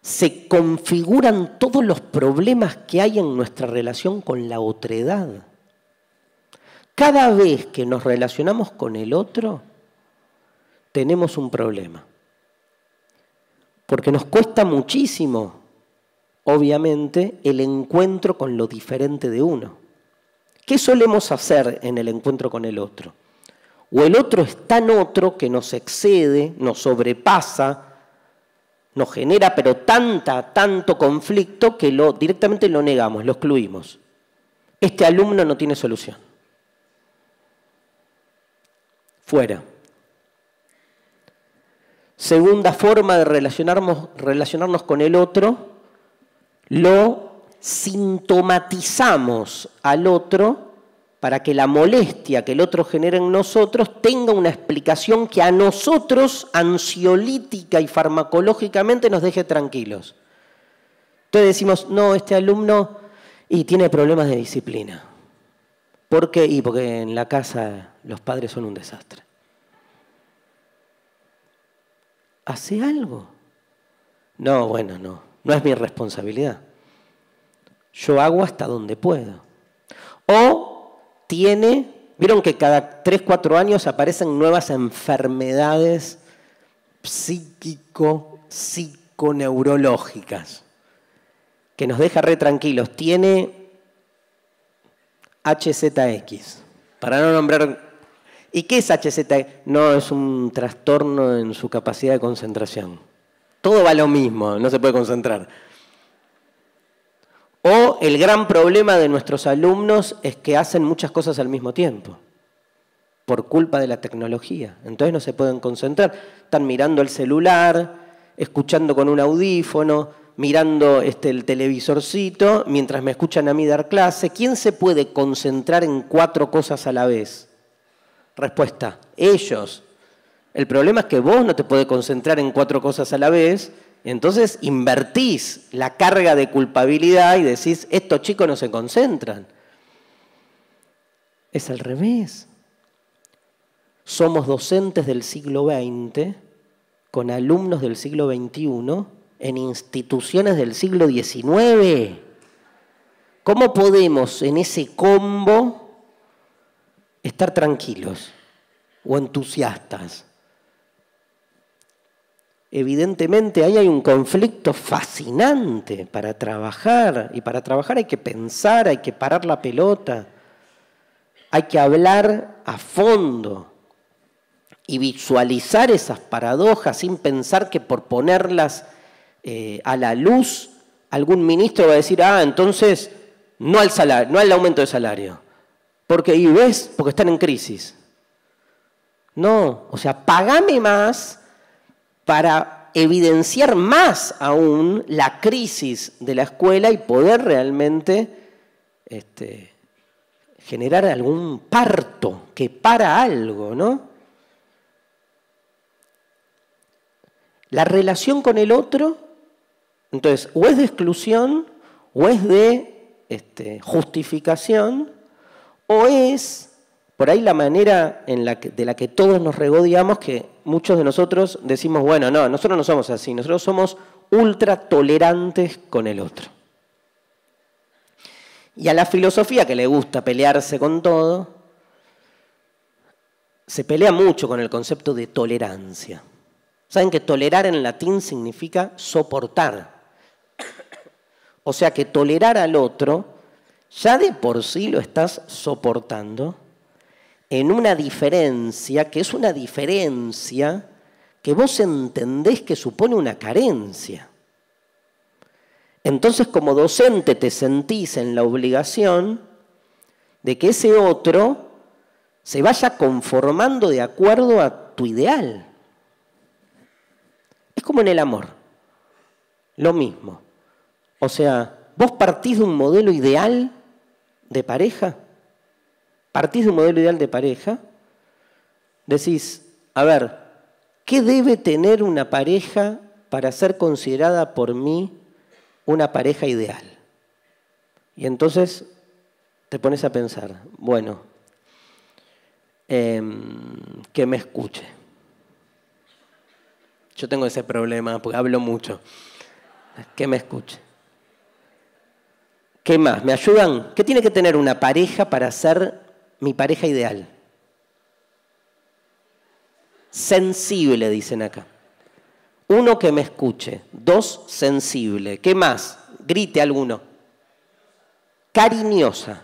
Speaker 1: se configuran todos los problemas que hay en nuestra relación con la otredad. Cada vez que nos relacionamos con el otro, tenemos un problema. Porque nos cuesta muchísimo, obviamente, el encuentro con lo diferente de uno. ¿Qué solemos hacer en el encuentro con el otro? O el otro es tan otro que nos excede, nos sobrepasa, nos genera pero tanto conflicto que directamente lo negamos, lo excluimos. Este alumno no tiene solución. Fuera. Segunda forma de relacionarnos con el otro, lo sintomatizamos al otro para que la molestia que el otro genera en nosotros tenga una explicación que a nosotros, ansiolítica y farmacológicamente, nos deje tranquilos. Entonces decimos, no, este alumno tiene problemas de disciplina. ¿Por qué? Porque en la casa los padres son un desastre. ¿Hace algo? No, bueno, no es mi responsabilidad. Yo hago hasta donde puedo. O vieron que cada 3, 4 años aparecen nuevas enfermedades psiconeurológicas que nos deja re tranquilos. Tiene HZX, para no nombrar. ¿Y qué es HZX? No, es un trastorno en su capacidad de concentración. Todo va a lo mismo, no se puede concentrar. O el gran problema de nuestros alumnos es que hacen muchas cosas al mismo tiempo, por culpa de la tecnología. Entonces no se pueden concentrar. Están mirando el celular, escuchando con un audífono, mirando el televisorcito, mientras me escuchan a mí dar clase. ¿Quién se puede concentrar en 4 cosas a la vez? Respuesta, ellos. El problema es que vos no te podés concentrar en 4 cosas a la vez. Entonces invertís la carga de culpabilidad y decís, estos chicos no se concentran. Es al revés. Somos docentes del siglo XX con alumnos del siglo XXI en instituciones del siglo XIX. ¿Cómo podemos en ese combo estar tranquilos o entusiastas? Evidentemente ahí hay un conflicto fascinante para trabajar, y para trabajar hay que pensar, hay que parar la pelota. hay que hablar a fondo y visualizar esas paradojas sin pensar que por ponerlas a la luz algún ministro va a decir, entonces no al salario, no al aumento de salario. Porque, y ves, porque están en crisis. No, o sea, pagame más para evidenciar más aún la crisis de la escuela y poder realmente generar algún parto que para algo, ¿no? La relación con el otro, entonces, o es de exclusión, o es de justificación, o es por ahí la manera de la que todos nos regodeamos, que muchos de nosotros decimos, bueno, no, nosotros no somos así, nosotros somos ultra tolerantes con el otro. Y a la filosofía, que le gusta pelearse con todo, se pelea mucho con el concepto de tolerancia. ¿Saben que tolerar en latín significa soportar? O sea que tolerar al otro, ya de por sí lo estás soportando en una diferencia que es una diferencia que vos entendés que supone una carencia. Entonces, como docente te sentís en la obligación de que ese otro se vaya conformando de acuerdo a tu ideal. Es como en el amor, lo mismo. O sea, vos partís de un modelo ideal de pareja, decís, a ver, ¿qué debe tener una pareja para ser considerada por mí una pareja ideal? Y entonces te pones a pensar, bueno, que me escuche. Yo tengo ese problema porque hablo mucho. Que me escuche. ¿Qué más? ¿Me ayudan? ¿Qué tiene que tener una pareja para ser mi pareja ideal? Sensible, dicen acá. 1, que me escuche. 2, sensible. ¿Qué más? Grite alguno. Cariñosa.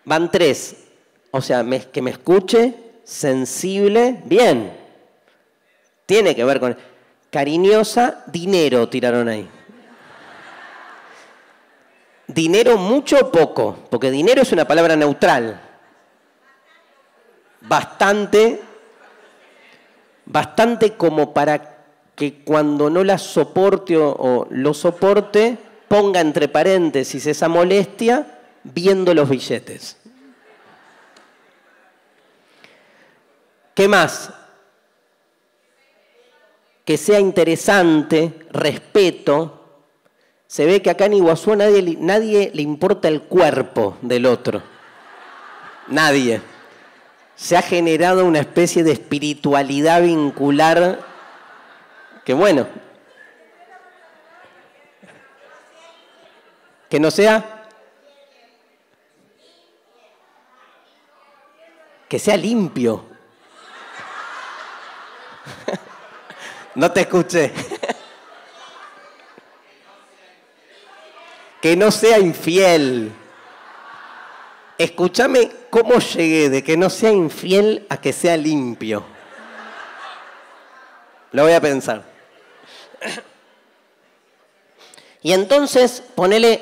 Speaker 1: Van 3. O sea, que me escuche, sensible, bien. Tiene que ver con... Cariñosa, dinero tiraron ahí. Dinero mucho o poco, porque dinero es una palabra neutral. Bastante como para que cuando no la soporte o lo soporte, ponga entre paréntesis esa molestia viendo los billetes. ¿Qué más? Que sea interesante, respeto. Se ve que acá en Iguazú a nadie le importa el cuerpo del otro. Nadie. Se ha generado una especie de espiritualidad vincular que, bueno, que no sea... Que sea limpio. No te escuché. Que no sea infiel. Escúchame cómo llegué de que no sea infiel a que sea limpio. Lo voy a pensar. Y entonces, ponele,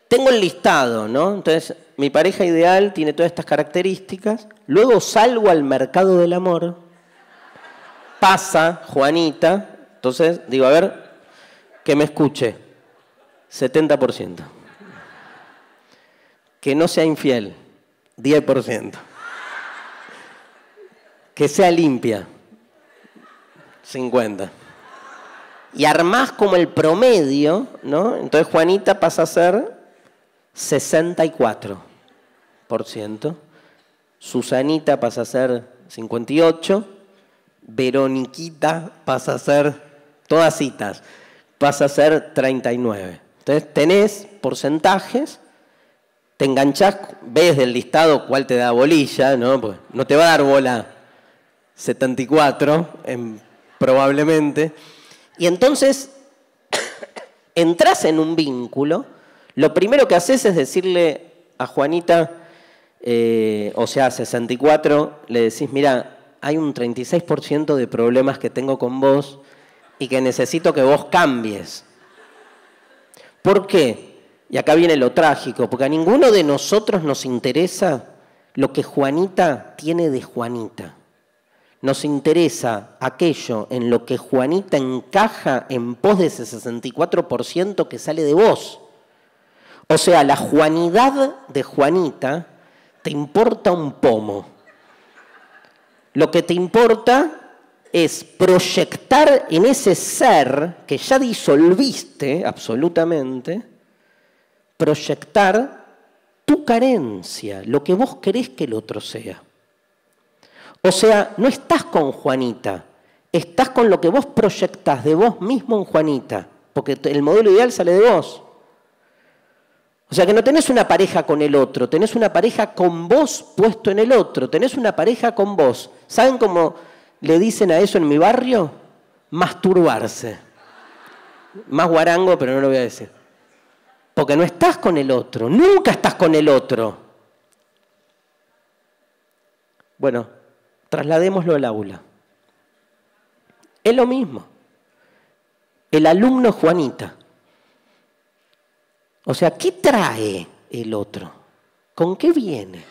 Speaker 1: tengo el listado, ¿no? Entonces, mi pareja ideal tiene todas estas características. Luego salgo al mercado del amor. Pasa Juanita. Entonces, digo, a ver, que me escuche. 70%. Que no sea infiel. 10%. Que sea limpia. 50%. Y armás como el promedio, ¿no? Entonces Juanita pasa a ser 64%. Susanita pasa a ser 58%. Veroniquita pasa a ser, todas citas, pasa a ser 39%. Entonces tenés porcentajes, te enganchás, ves del listado cuál te da bolilla, ¿no? Pues no te va a dar bola 74, probablemente. Y entonces entras en un vínculo, lo primero que haces es decirle a Juanita, O sea, 64, le decís, mira, hay un 36% de problemas que tengo con vos y que necesito que vos cambies. ¿Por qué? Y acá viene lo trágico, porque a ninguno de nosotros nos interesa lo que Juanita tiene de Juanita. Nos interesa aquello en lo que Juanita encaja en pos de ese 64% que sale de vos. O sea, la Juanidad de Juanita te importa un pomo. Lo que te importa es proyectar en ese ser que ya disolviste absolutamente, proyectar tu carencia, lo que vos querés que el otro sea. O sea, no estás con Juanita, estás con lo que vos proyectás de vos mismo en Juanita, porque el modelo ideal sale de vos. O sea que no tenés una pareja con el otro, tenés una pareja con vos puesto en el otro, tenés una pareja con vos. ¿Saben cómo le dicen a eso en mi barrio? Masturbarse. Más guarango, pero no lo voy a decir. Porque no estás con el otro, nunca estás con el otro. Bueno, trasladémoslo al aula. Es lo mismo. El alumno Juanita. O sea, ¿qué trae el otro? ¿Con qué viene?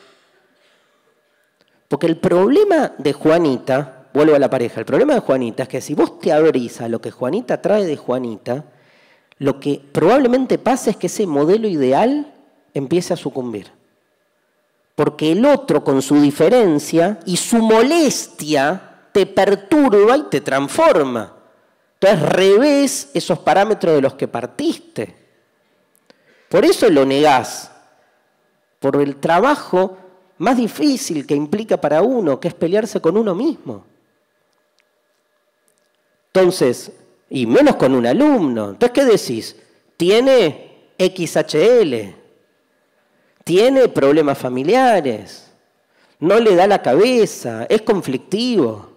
Speaker 1: Porque el problema de Juanita, vuelvo a la pareja, el problema de Juanita es que si vos te abrís a lo que Juanita trae de Juanita, lo que probablemente pase es que ese modelo ideal empiece a sucumbir. Porque el otro con su diferencia y su molestia te perturba y te transforma. Entonces revés esos parámetros de los que partiste. Por eso lo negás, por el trabajo más difícil que implica para uno, que es pelearse con uno mismo. Entonces, y menos con un alumno. Entonces, ¿qué decís? Tiene XHL, tiene problemas familiares, no le da la cabeza, es conflictivo.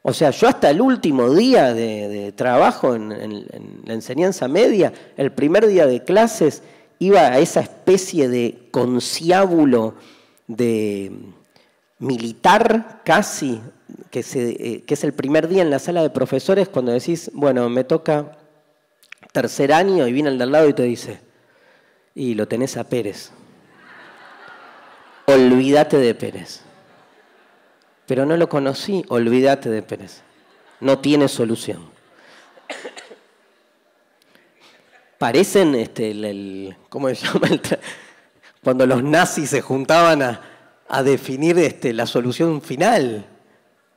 Speaker 1: O sea, yo hasta el último día de trabajo en la enseñanza media, el primer día de clases, iba a esa especie de conciliábulo de militar casi, que es el primer día en la sala de profesores, cuando decís, bueno, me toca tercer año, y viene el de al lado y te dice, y lo tenés a Pérez. Olvídate de Pérez. Pero no lo conocí, olvídate de Pérez. No tiene solución. Parecen, ¿cómo se llama? Cuando los nazis se juntaban a definir la solución final.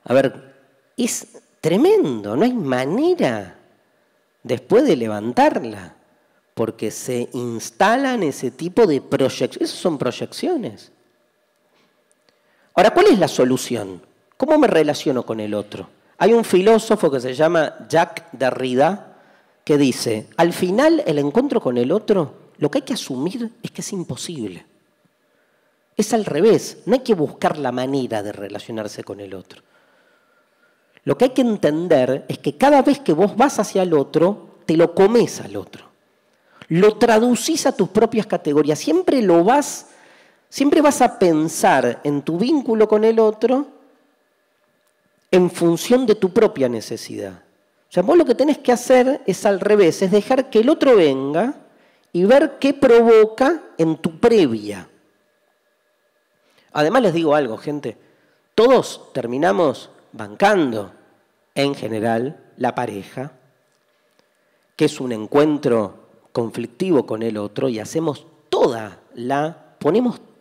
Speaker 1: A ver, es tremendo, no hay manera después de levantarla, porque se instalan ese tipo de proyecciones. Esas son proyecciones. Ahora, ¿cuál es la solución? ¿Cómo me relaciono con el otro? Hay un filósofo que se llama Jacques Derrida que dice, al final el encuentro con el otro, lo que hay que asumir es que es imposible. Es al revés, no hay que buscar la manera de relacionarse con el otro. Lo que hay que entender es que cada vez que vos vas hacia el otro, te lo comes al otro. Lo traducís a tus propias categorías, siempre vas a pensar en tu vínculo con el otro en función de tu propia necesidad. O sea, vos lo que tenés que hacer es al revés, es dejar que el otro venga y ver qué provoca en tu previa. Además les digo algo, gente, todos terminamos bancando, en general, la pareja, que es un encuentro conflictivo con el otro, y ponemos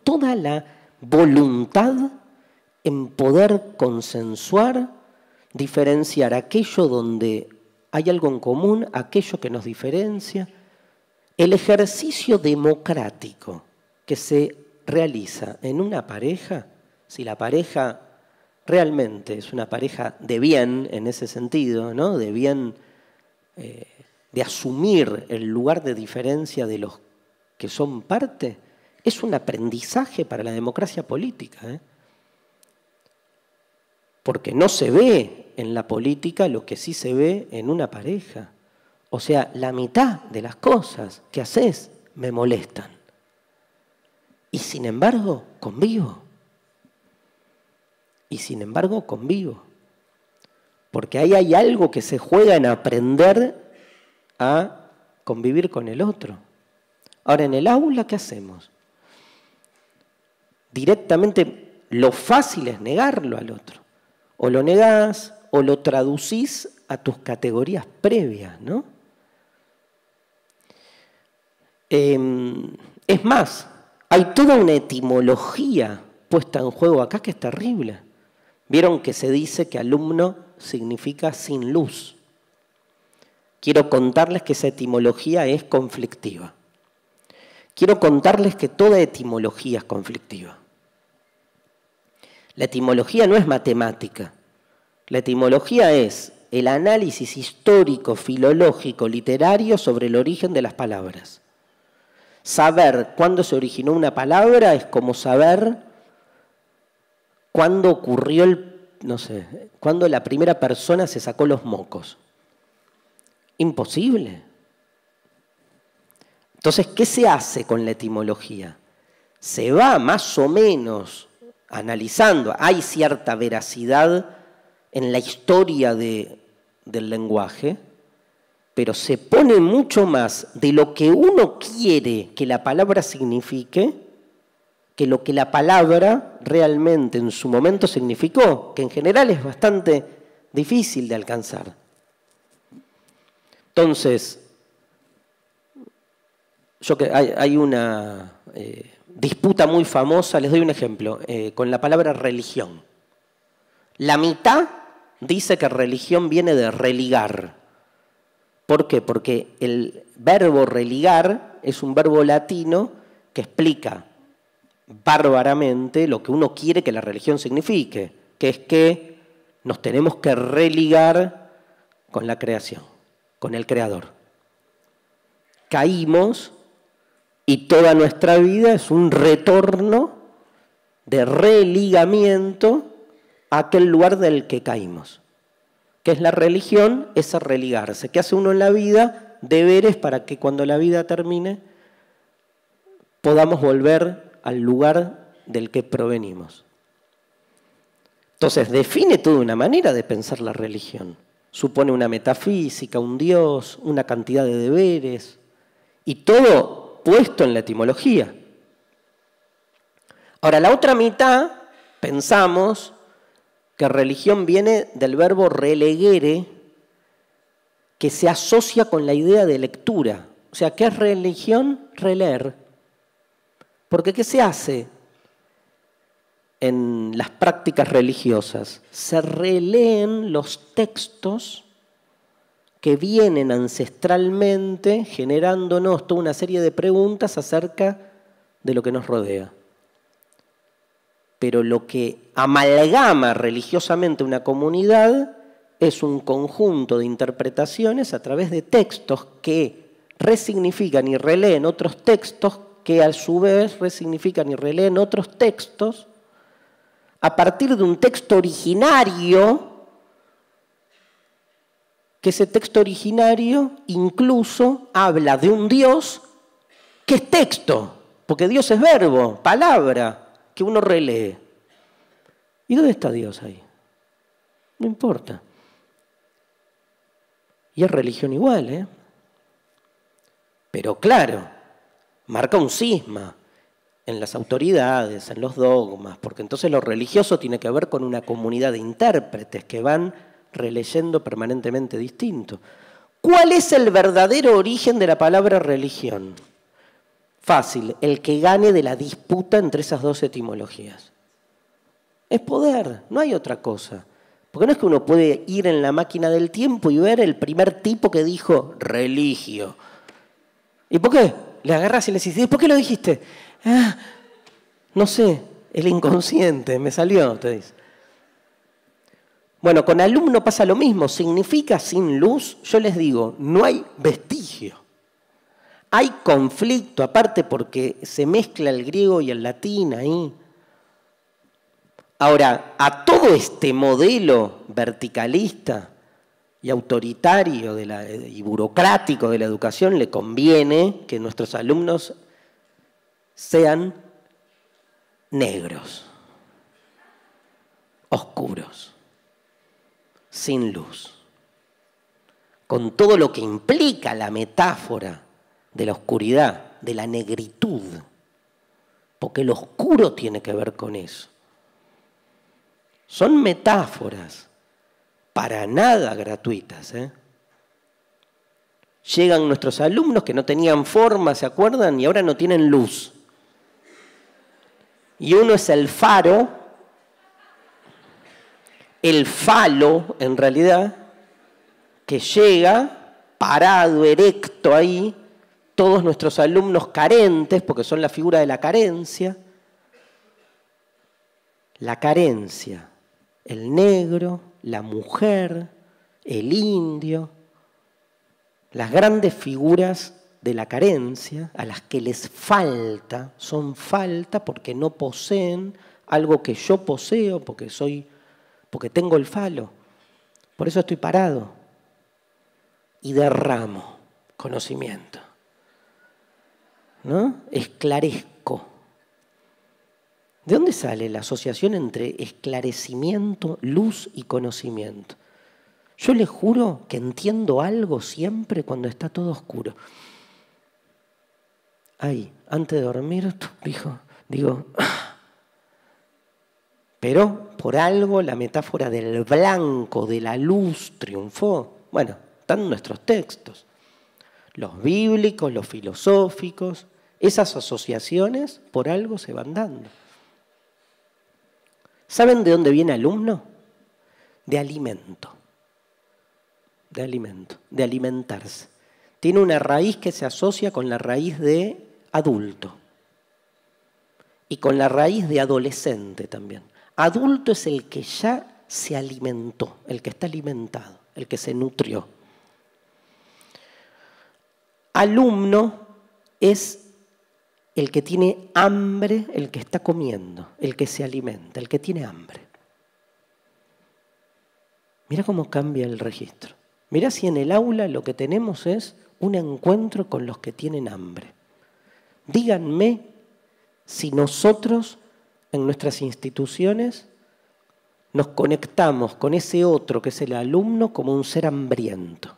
Speaker 1: toda la voluntad en poder consensuar, diferenciar aquello donde hay algo en común, aquello que nos diferencia. El ejercicio democrático que se realiza en una pareja, si la pareja realmente es una pareja de bien en ese sentido, ¿no? De bien, de asumir el lugar de diferencia de los que son parte, es un aprendizaje para la democracia política, porque no se ve en la política lo que sí se ve en una pareja. O sea, la mitad de las cosas que haces me molestan. Y sin embargo, convivo. Y sin embargo, convivo. Porque ahí hay algo que se juega en aprender a convivir con el otro. Ahora, en el aula, ¿qué hacemos? Directamente, lo fácil es negarlo al otro. O lo negás, o lo traducís a tus categorías previas, ¿no? Es más, hay toda una etimología puesta en juego acá que es terrible. Vieron que se dice que alumno significa sin luz. Quiero contarles que esa etimología es conflictiva. Quiero contarles que toda etimología es conflictiva. La etimología no es matemática. La etimología es el análisis histórico, filológico, literario sobre el origen de las palabras. Saber cuándo se originó una palabra es como saber cuándo ocurrió cuándo la primera persona se sacó los mocos. Imposible. Entonces, ¿qué se hace con la etimología? Se va más o menos analizando. Hay cierta veracidad en la historia del lenguaje, pero se pone mucho más de lo que uno quiere que la palabra signifique que lo que la palabra realmente en su momento significó, que en general es bastante difícil de alcanzar. Entonces, hay una disputa muy famosa, les doy un ejemplo, con la palabra religión. La mitad dice que religión viene de religar. ¿Por qué? Porque el verbo religar es un verbo latino que explica bárbaramente lo que uno quiere que la religión signifique, que es que nos tenemos que religar con la creación, con el Creador. Caímos y toda nuestra vida es un retorno de religamiento a aquel lugar del que caímos. ¿Qué es la religión? Es religarse. ¿Qué hace uno en la vida? Deberes para que cuando la vida termine podamos volver al lugar del que provenimos. Entonces, define toda una manera de pensar la religión. Supone una metafísica, un Dios, una cantidad de deberes, y todo puesto en la etimología. Ahora, la otra mitad, pensamos que religión viene del verbo relegere, que se asocia con la idea de lectura. O sea, ¿qué es religión? Releer. Porque ¿qué se hace en las prácticas religiosas? Se releen los textos que vienen ancestralmente generándonos toda una serie de preguntas acerca de lo que nos rodea. Pero lo que amalgama religiosamente una comunidad es un conjunto de interpretaciones a través de textos que resignifican y releen otros textos que a su vez resignifican y releen otros textos a partir de un texto originario, que ese texto originario incluso habla de un Dios que es texto, porque Dios es verbo, palabra, que uno relee. ¿Y dónde está Dios ahí? No importa. Y es religión igual, ¿eh? Pero claro, marca un cisma en las autoridades, en los dogmas, porque entonces lo religioso tiene que ver con una comunidad de intérpretes que van releyendo permanentemente distinto. ¿Cuál es el verdadero origen de la palabra religión? Fácil, el que gane de la disputa entre esas dos etimologías. Es poder, no hay otra cosa. Porque no es que uno puede ir en la máquina del tiempo y ver el primer tipo que dijo religio. ¿Y por qué? Le agarras y le dices, ¿por qué lo dijiste? Ah, no sé, el inconsciente, me salió, te dice. Bueno, con alumno pasa lo mismo. ¿Significa sin luz? Yo les digo, no hay vestigio. Hay conflicto, aparte porque se mezcla el griego y el latín ahí. Ahora, a todo este modelo verticalista y autoritario y burocrático de la educación le conviene que nuestros alumnos sean negros, oscuros, sin luz, con todo lo que implica la metáfora de la oscuridad, de la negritud, porque lo oscuro tiene que ver con eso. Son metáforas para nada gratuitas, ¿eh? Llegan nuestros alumnos que no tenían forma, ¿se acuerdan? Y ahora no tienen luz. Y uno es el faro, el falo en realidad, que llega parado, erecto ahí, todos nuestros alumnos carentes, porque son la figura de la carencia, el negro, la mujer, el indio, las grandes figuras de la carencia, a las que les falta, son falta porque no poseen algo que yo poseo, porque tengo el falo. Por eso estoy parado y derramo conocimiento, ¿no? Esclarezco. ¿De dónde sale la asociación entre esclarecimiento, luz y conocimiento? Yo les juro que entiendo algo siempre cuando está todo oscuro. Ahí, antes de dormir, digo, pero por algo la metáfora del blanco, de la luz, triunfó. Bueno, están nuestros textos, los bíblicos, los filosóficos, esas asociaciones por algo se van dando. ¿Saben de dónde viene alumno? De alimento. De alimentarse. Tiene una raíz que se asocia con la raíz de adulto y con la raíz de adolescente también. Adulto es el que ya se alimentó, el que está alimentado, el que se nutrió. Alumno es el que tiene hambre, el que está comiendo, el que se alimenta, el que tiene hambre. Mira cómo cambia el registro. Mira si en el aula lo que tenemos es un encuentro con los que tienen hambre. Díganme si nosotros en nuestras instituciones nos conectamos con ese otro que es el alumno como un ser hambriento,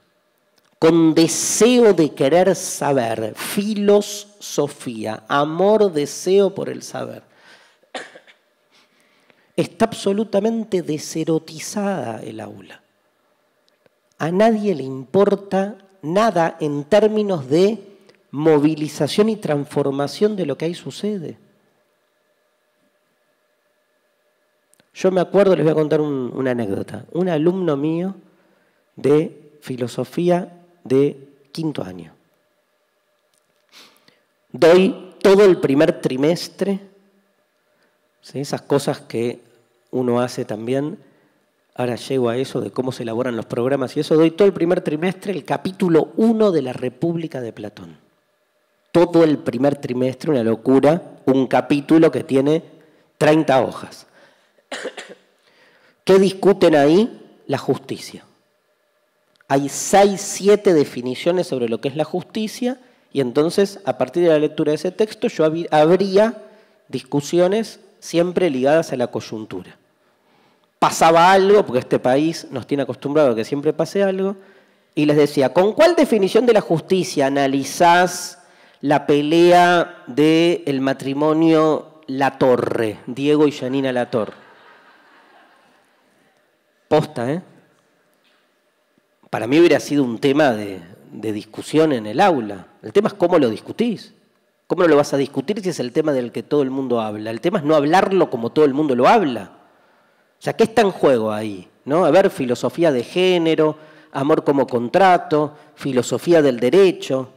Speaker 1: con deseo de querer saber, filosofía, amor, deseo por el saber. Está absolutamente deserotizada el aula. A nadie le importa nada en términos de movilización y transformación de lo que ahí sucede. Yo me acuerdo, les voy a contar una anécdota. Un alumno mío de filosofía de 5º año. Doy todo el primer trimestre, ¿sí? Esas cosas que uno hace también. Ahora llego a eso de cómo se elaboran los programas y eso. Doy todo el primer trimestre el capítulo 1 de la República de Platón. Todo el primer trimestre, una locura, un capítulo que tiene 30 hojas. ¿Qué discuten ahí? La justicia. Hay 6, 7 definiciones sobre lo que es la justicia y entonces, a partir de la lectura de ese texto, yo habría discusiones siempre ligadas a la coyuntura. Pasaba algo, porque este país nos tiene acostumbrado a que siempre pase algo, y les decía, ¿con cuál definición de la justicia analizás la pelea del matrimonio Latorre, Diego y Janina Latorre? Posta, ¿eh? Para mí hubiera sido un tema de discusión en el aula. El tema es cómo lo discutís. ¿Cómo no lo vas a discutir si es el tema del que todo el mundo habla? El tema es no hablarlo como todo el mundo lo habla. O sea, ¿qué está en juego ahí? ¿No? A ver, filosofía de género, amor como contrato, filosofía del derecho.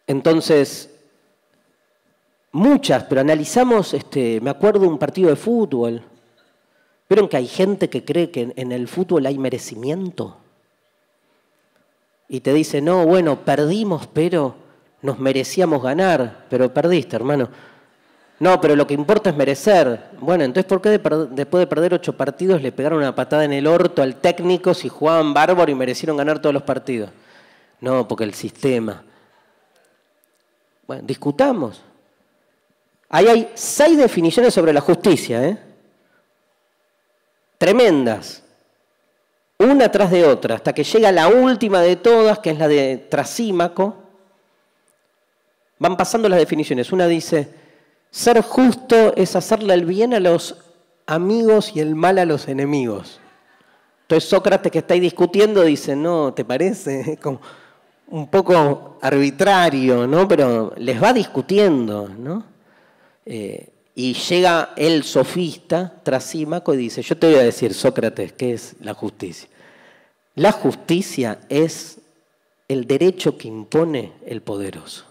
Speaker 1: Entonces, muchas, pero analizamos, me acuerdo de un partido de fútbol. ¿Vieron que hay gente que cree que en el fútbol hay merecimiento? Y te dice, no, bueno, perdimos, pero nos merecíamos ganar. Pero perdiste, hermano. No, pero lo que importa es merecer. Bueno, entonces, ¿por qué después de perder 8 partidos le pegaron una patada en el orto al técnico si jugaban bárbaro y merecieron ganar todos los partidos? No, porque el sistema. Bueno, discutamos. Ahí hay 6 definiciones sobre la justicia, ¿eh? Tremendas. Una tras de otra, hasta que llega la última de todas, que es la de Trasímaco. Van pasando las definiciones. Una dice, ser justo es hacerle el bien a los amigos y el mal a los enemigos. Entonces Sócrates, que está ahí discutiendo, dice, no, ¿te parece? Es como un poco arbitrario, ¿no? Pero les va discutiendo, ¿no? Y llega el sofista, Trasímaco, y dice, yo te voy a decir, Sócrates, ¿qué es la justicia? La justicia es el derecho que impone el poderoso.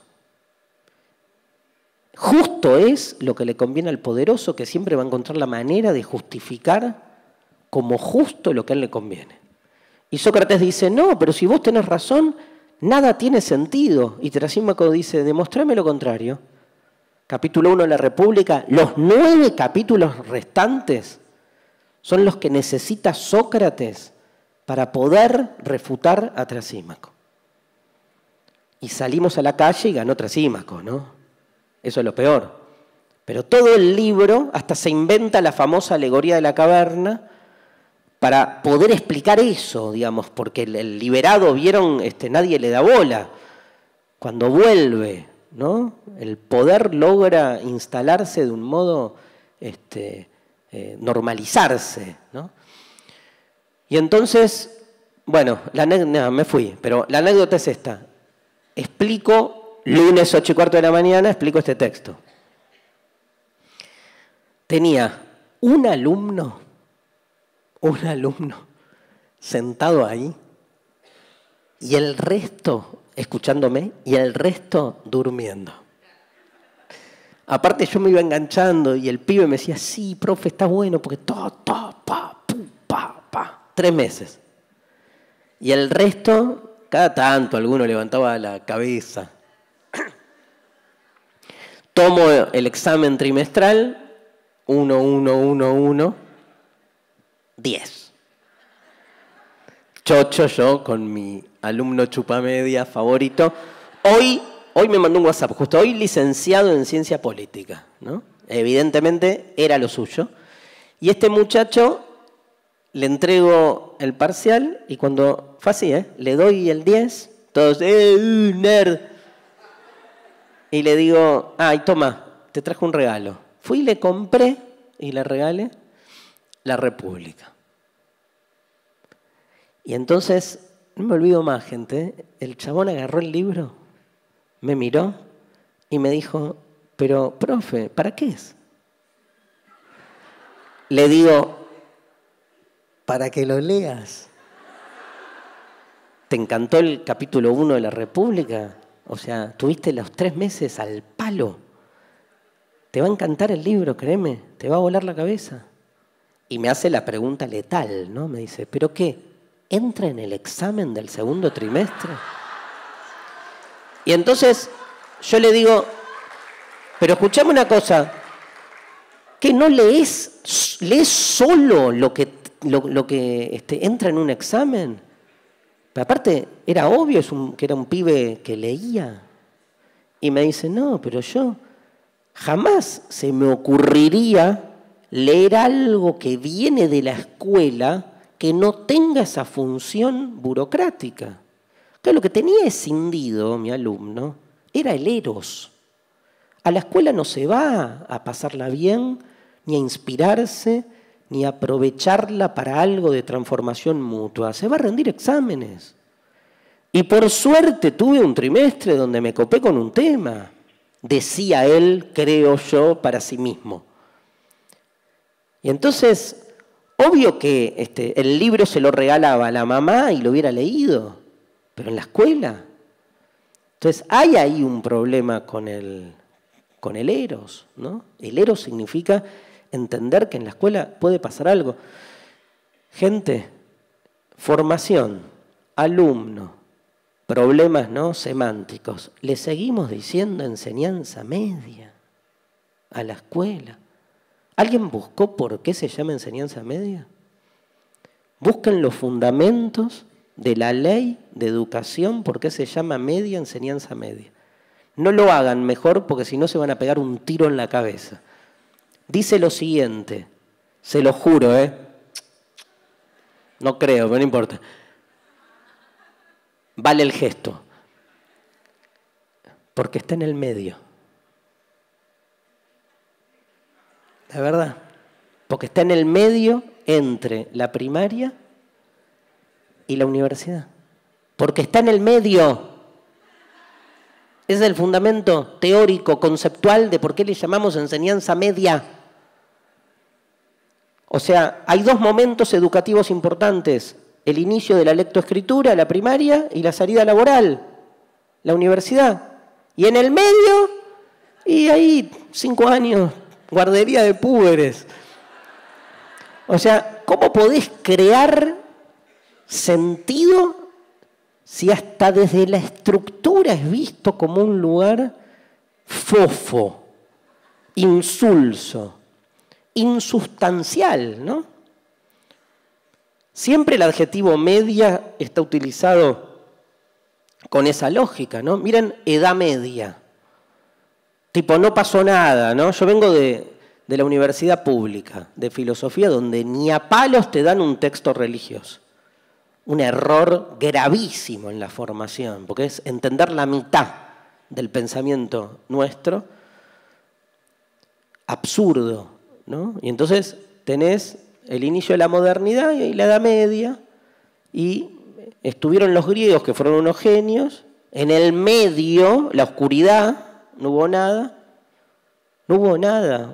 Speaker 1: Justo es lo que le conviene al poderoso, que siempre va a encontrar la manera de justificar como justo lo que a él le conviene. Y Sócrates dice, no, pero si vos tenés razón, nada tiene sentido. Y Trasímaco dice, demostrame lo contrario. Capítulo 1 de la República, los 9 capítulos restantes son los que necesita Sócrates para poder refutar a Trasímaco. Y salimos a la calle y ganó Trasímaco, ¿no? Eso es lo peor. Pero todo el libro, hasta se inventa la famosa alegoría de la caverna para poder explicar eso, digamos, porque el liberado, vieron, nadie le da bola. Cuando vuelve, ¿no? El poder logra instalarse de un modo, normalizarse, ¿no? Y entonces, bueno, me fui, pero la anécdota es esta. Explico, lunes 8:15 de la mañana, explico este texto. Tenía un alumno sentado ahí, y el resto, escuchándome, y el resto durmiendo. Aparte yo me iba enganchando y el pibe me decía, sí, profe, está bueno, porque pa, 3 meses. Y el resto, cada tanto, alguno levantaba la cabeza. Tomo el examen trimestral, 1, 10. Chocho yo con mi alumno chupamedia favorito. Hoy me mandó un WhatsApp, justo hoy licenciado en ciencia política, ¿no? Evidentemente era lo suyo. Y este muchacho le entrego el parcial y cuando fue así, le doy el 10, todos, nerd. Y le digo, ay, toma, te traje un regalo. Fui y le compré y le regalé La República. Y entonces, no me olvido más, gente, el chabón agarró el libro, me miró y me dijo, pero, profe, ¿para qué es? Le digo, para que lo leas. ¿Te encantó el capítulo 1 de La República? O sea, tuviste los 3 meses al palo. Te va a encantar el libro, créeme, te va a volar la cabeza. Y me hace la pregunta letal, ¿no? Me dice, ¿pero qué? ¿Entra en el examen del segundo trimestre? Y entonces yo le digo, pero escuchame una cosa, ¿que no lees solo lo que entra en un examen? Pero aparte, era obvio que era un pibe que leía. Y me dice, no, pero yo jamás se me ocurriría leer algo que viene de la escuela que no tenga esa función burocrática. Que lo que tenía escindido mi alumno era el eros. A la escuela no se va a pasarla bien, ni a inspirarse, ni a aprovecharla para algo de transformación mutua. Se va a rendir exámenes. Y por suerte tuve un trimestre donde me copé con un tema, decía él, creo yo, para sí mismo. Y entonces, obvio que el libro se lo regalaba a la mamá y lo hubiera leído, pero en la escuela. Entonces, hay ahí un problema con el eros, ¿no? El eros significa entender que en la escuela puede pasar algo. Gente, formación, alumno, problemas, ¿no?, semánticos. Le seguimos diciendo enseñanza media a la escuela. ¿Alguien buscó por qué se llama enseñanza media? Busquen los fundamentos de la ley de educación, por qué se llama media enseñanza media. No lo hagan mejor porque si no se van a pegar un tiro en la cabeza. Dice lo siguiente, se lo juro, no creo, pero no importa. Vale el gesto. Porque está en el medio. La verdad. Porque está en el medio entre la primaria y la universidad. Porque está en el medio. Ese es el fundamento teórico, conceptual de por qué le llamamos enseñanza media. O sea, hay dos momentos educativos importantes. El inicio de la lectoescritura, la primaria, y la salida laboral, la universidad. Y en el medio, y ahí 5 años, guardería de púberes. O sea, ¿cómo podés crear sentido si hasta desde la estructura es visto como un lugar fofo, insulso, insustancial, ¿no? Siempre el adjetivo media está utilizado con esa lógica, ¿no? Miren, edad media. Tipo, no pasó nada, ¿no? Yo vengo de la universidad pública, de filosofía, donde ni a palos te dan un texto religioso. Un error gravísimo en la formación, porque es entender la mitad del pensamiento nuestro, absurdo, ¿no? Y entonces tenés el inicio de la modernidad y la Edad Media, y estuvieron los griegos, que fueron unos genios, en el medio, la oscuridad, no hubo nada,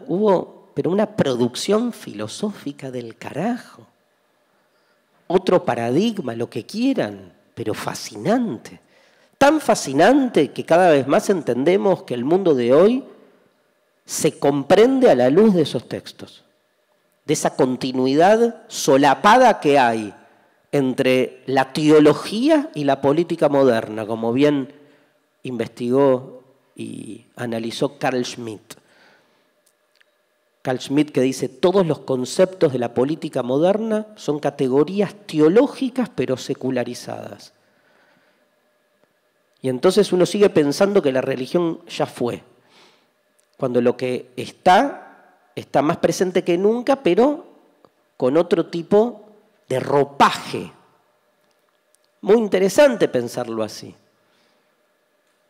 Speaker 1: hubo, pero una producción filosófica del carajo. Otro paradigma, lo que quieran, pero fascinante. Tan fascinante que cada vez más entendemos que el mundo de hoy se comprende a la luz de esos textos, de esa continuidad solapada que hay entre la teología y la política moderna, como bien investigó y analizó Carl Schmitt. Carl Schmitt, que dice, todos los conceptos de la política moderna son categorías teológicas pero secularizadas. Y entonces uno sigue pensando que la religión ya fue, cuando lo que está más presente que nunca, pero con otro tipo de ropaje. Muy interesante pensarlo así.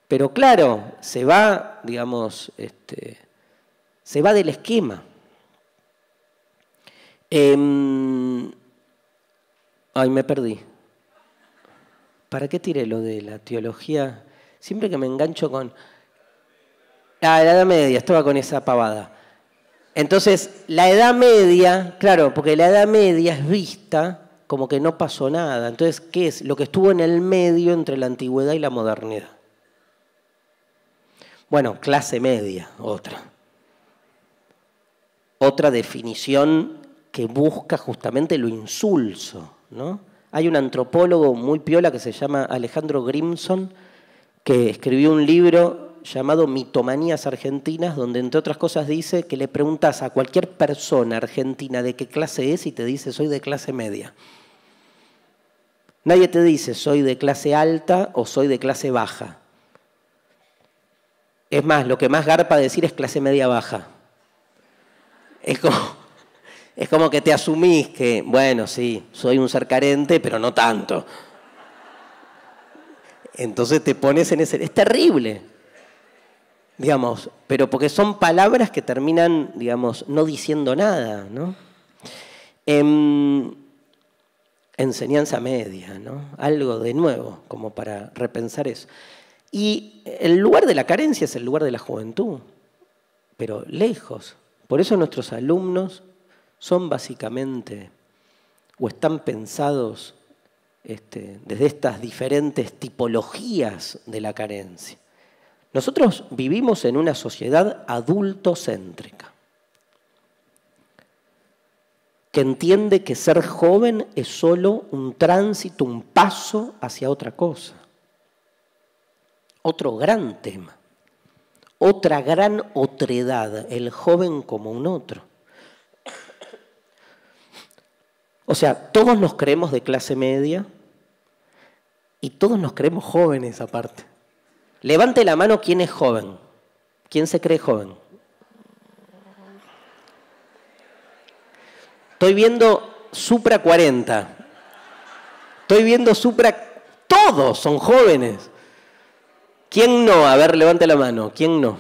Speaker 1: Pero claro, se va, digamos, se va del esquema. Ay, me perdí. ¿Para qué tiré lo de la teología? Siempre que me engancho con... la Edad Media, estaba con esa pavada. Entonces, la Edad Media, claro, porque la Edad Media es vista como que no pasó nada. Entonces, ¿qué es? Lo que estuvo en el medio entre la antigüedad y la modernidad. Bueno, clase media, otra. Otra definición que busca justamente lo insulso, ¿no? Hay un antropólogo muy piola que se llama Alejandro Grimson, que escribió un libro llamado Mitomanías Argentinas, donde entre otras cosas dice que le preguntas a cualquier persona argentina de qué clase es y te dice soy de clase media. Nadie te dice soy de clase alta o soy de clase baja. Es más, lo que más garpa decir es clase media baja. Es como que te asumís que, bueno, sí, soy un ser carente, pero no tanto. Entonces te pones en ese... Es terrible, digamos, pero porque son palabras que terminan, digamos, no diciendo nada, ¿no? Enseñanza media, ¿no? Algo de nuevo, como para repensar eso. Y el lugar de la carencia es el lugar de la juventud, pero lejos. Por eso nuestros alumnos son básicamente, o están pensados desde estas diferentes tipologías de la carencia. Nosotros vivimos en una sociedad adultocéntrica, que entiende que ser joven es solo un tránsito, un paso hacia otra cosa. Otro gran tema, otra gran otredad, el joven como un otro. O sea, todos nos creemos de clase media y todos nos creemos jóvenes aparte. Levante la mano quién es joven. ¿Quién se cree joven? Estoy viendo Supra 40. Estoy viendo Supra... Todos son jóvenes. ¿Quién no? A ver, levante la mano. ¿Quién no?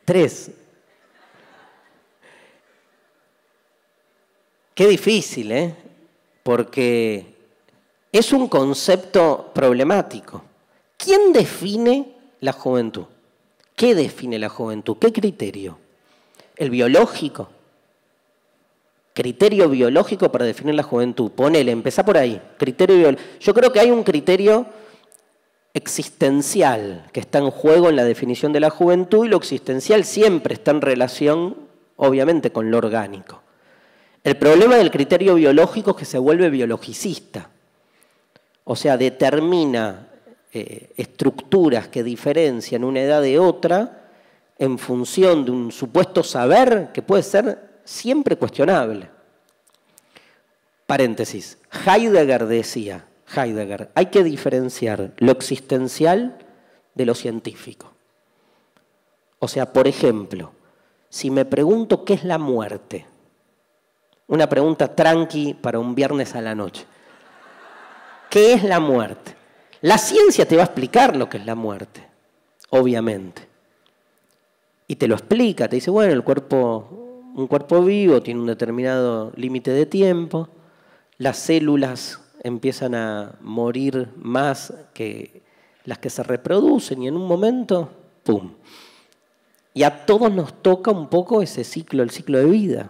Speaker 1: 3. Qué difícil, ¿eh? Porque es un concepto problemático. ¿Quién define la juventud? ¿Qué define la juventud? ¿Qué criterio? ¿El biológico? Criterio biológico para definir la juventud. Ponele, empezá por ahí. Criterio biológico. Yo creo que hay un criterio existencial que está en juego en la definición de la juventud, y lo existencial siempre está en relación, obviamente, con lo orgánico. El problema del criterio biológico es que se vuelve biologicista. O sea, determina estructuras que diferencian una edad de otra en función de un supuesto saber que puede ser siempre cuestionable. Paréntesis. Heidegger decía, hay que diferenciar lo existencial de lo científico. O sea, por ejemplo, si me pregunto qué es la muerte, una pregunta tranqui para un viernes a la noche. ¿Qué es la muerte? La ciencia te va a explicar lo que es la muerte, obviamente. Y te lo explica, te dice, bueno, un cuerpo vivo tiene un determinado límite de tiempo, las células empiezan a morir más que las que se reproducen y en un momento, ¡pum! Y a todos nos toca un poco ese ciclo, el ciclo de vida.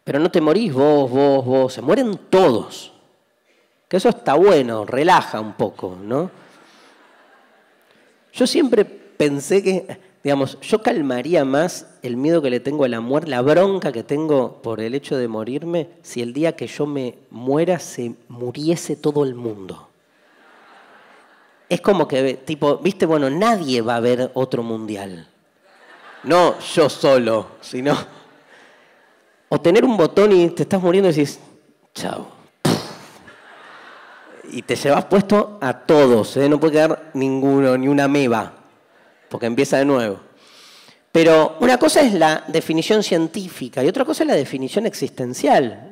Speaker 1: Pero no te morís vos, se mueren todos. Que eso está bueno, relaja un poco, ¿no? Yo siempre pensé que, digamos, yo calmaría más el miedo que le tengo a la muerte, la bronca que tengo por el hecho de morirme, si el día que yo me muera se muriese todo el mundo. Es como que, tipo, viste, bueno, nadie va a ver otro mundial. No yo solo, sino... O tener un botón y te estás muriendo y decís, chao. Y te llevas puesto a todos, ¿eh? No puede quedar ninguno, ni una ameba, porque empieza de nuevo. Pero una cosa es la definición científica y otra cosa es la definición existencial.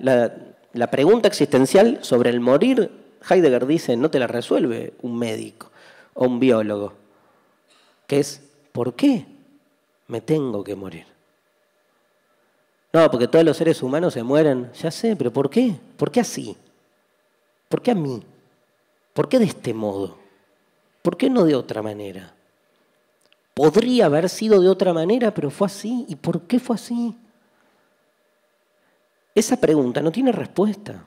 Speaker 1: La pregunta existencial sobre el morir, Heidegger dice, no te la resuelve un médico o un biólogo, que es, ¿por qué me tengo que morir? No, porque todos los seres humanos se mueren. Ya sé, pero ¿por qué? ¿Por qué así? ¿Por qué a mí? ¿Por qué de este modo? ¿Por qué no de otra manera? Podría haber sido de otra manera, pero fue así. ¿Y por qué fue así? Esa pregunta no tiene respuesta.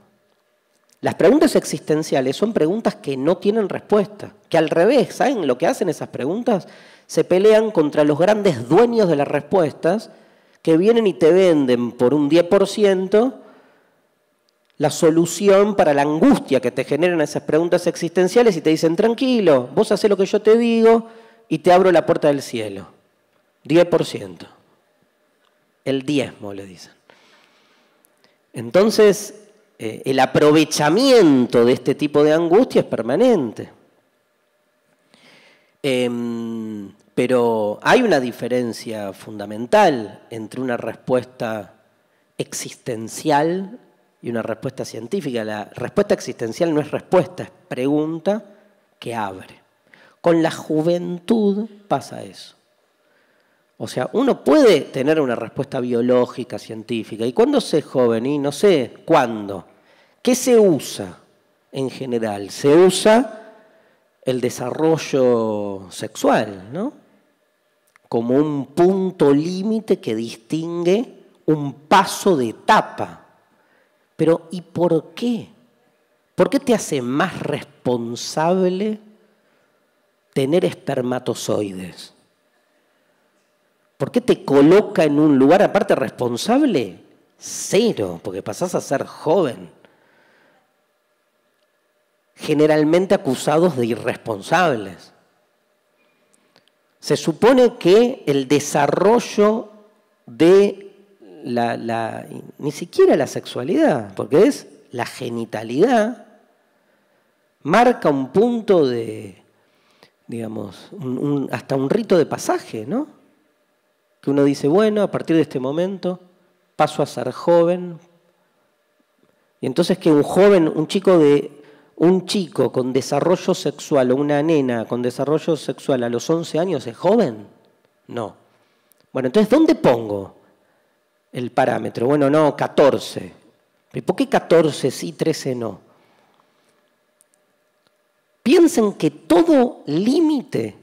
Speaker 1: Las preguntas existenciales son preguntas que no tienen respuesta. Que al revés, ¿saben lo que hacen esas preguntas? Se pelean contra los grandes dueños de las respuestas, que vienen y te venden por un 10% la solución para la angustia que te generan esas preguntas existenciales y te dicen, tranquilo, vos hacés lo que yo te digo y te abro la puerta del cielo. 10%. El diezmo, le dicen. Entonces, el aprovechamiento de este tipo de angustia es permanente. Pero hay una diferencia fundamental entre una respuesta existencial y una respuesta científica. La respuesta existencial no es respuesta, es pregunta que abre. Con la juventud pasa eso. O sea, uno puede tener una respuesta biológica, científica. ¿Y cuándo se es joven? Y no sé cuándo. ¿Qué se usa en general? Se usa el desarrollo sexual, ¿no? Como un punto límite que distingue un paso de etapa. Pero ¿y por qué? ¿Por qué te hace más responsable tener espermatozoides? ¿Por qué te coloca en un lugar aparte responsable? Cero, porque pasás a ser joven. Generalmente acusados de irresponsables. Se supone que el desarrollo de ni siquiera la sexualidad, porque es la genitalidad, marca un punto de, digamos, hasta un rito de pasaje, ¿no? Que uno dice, bueno, a partir de este momento paso a ser joven. Y entonces que un chico con desarrollo sexual o una nena con desarrollo sexual a los 11 años es joven. No. Bueno, entonces, ¿dónde pongo el parámetro? Bueno, no, 14. ¿Por qué 14 sí, 13 no? Piensen que todo límite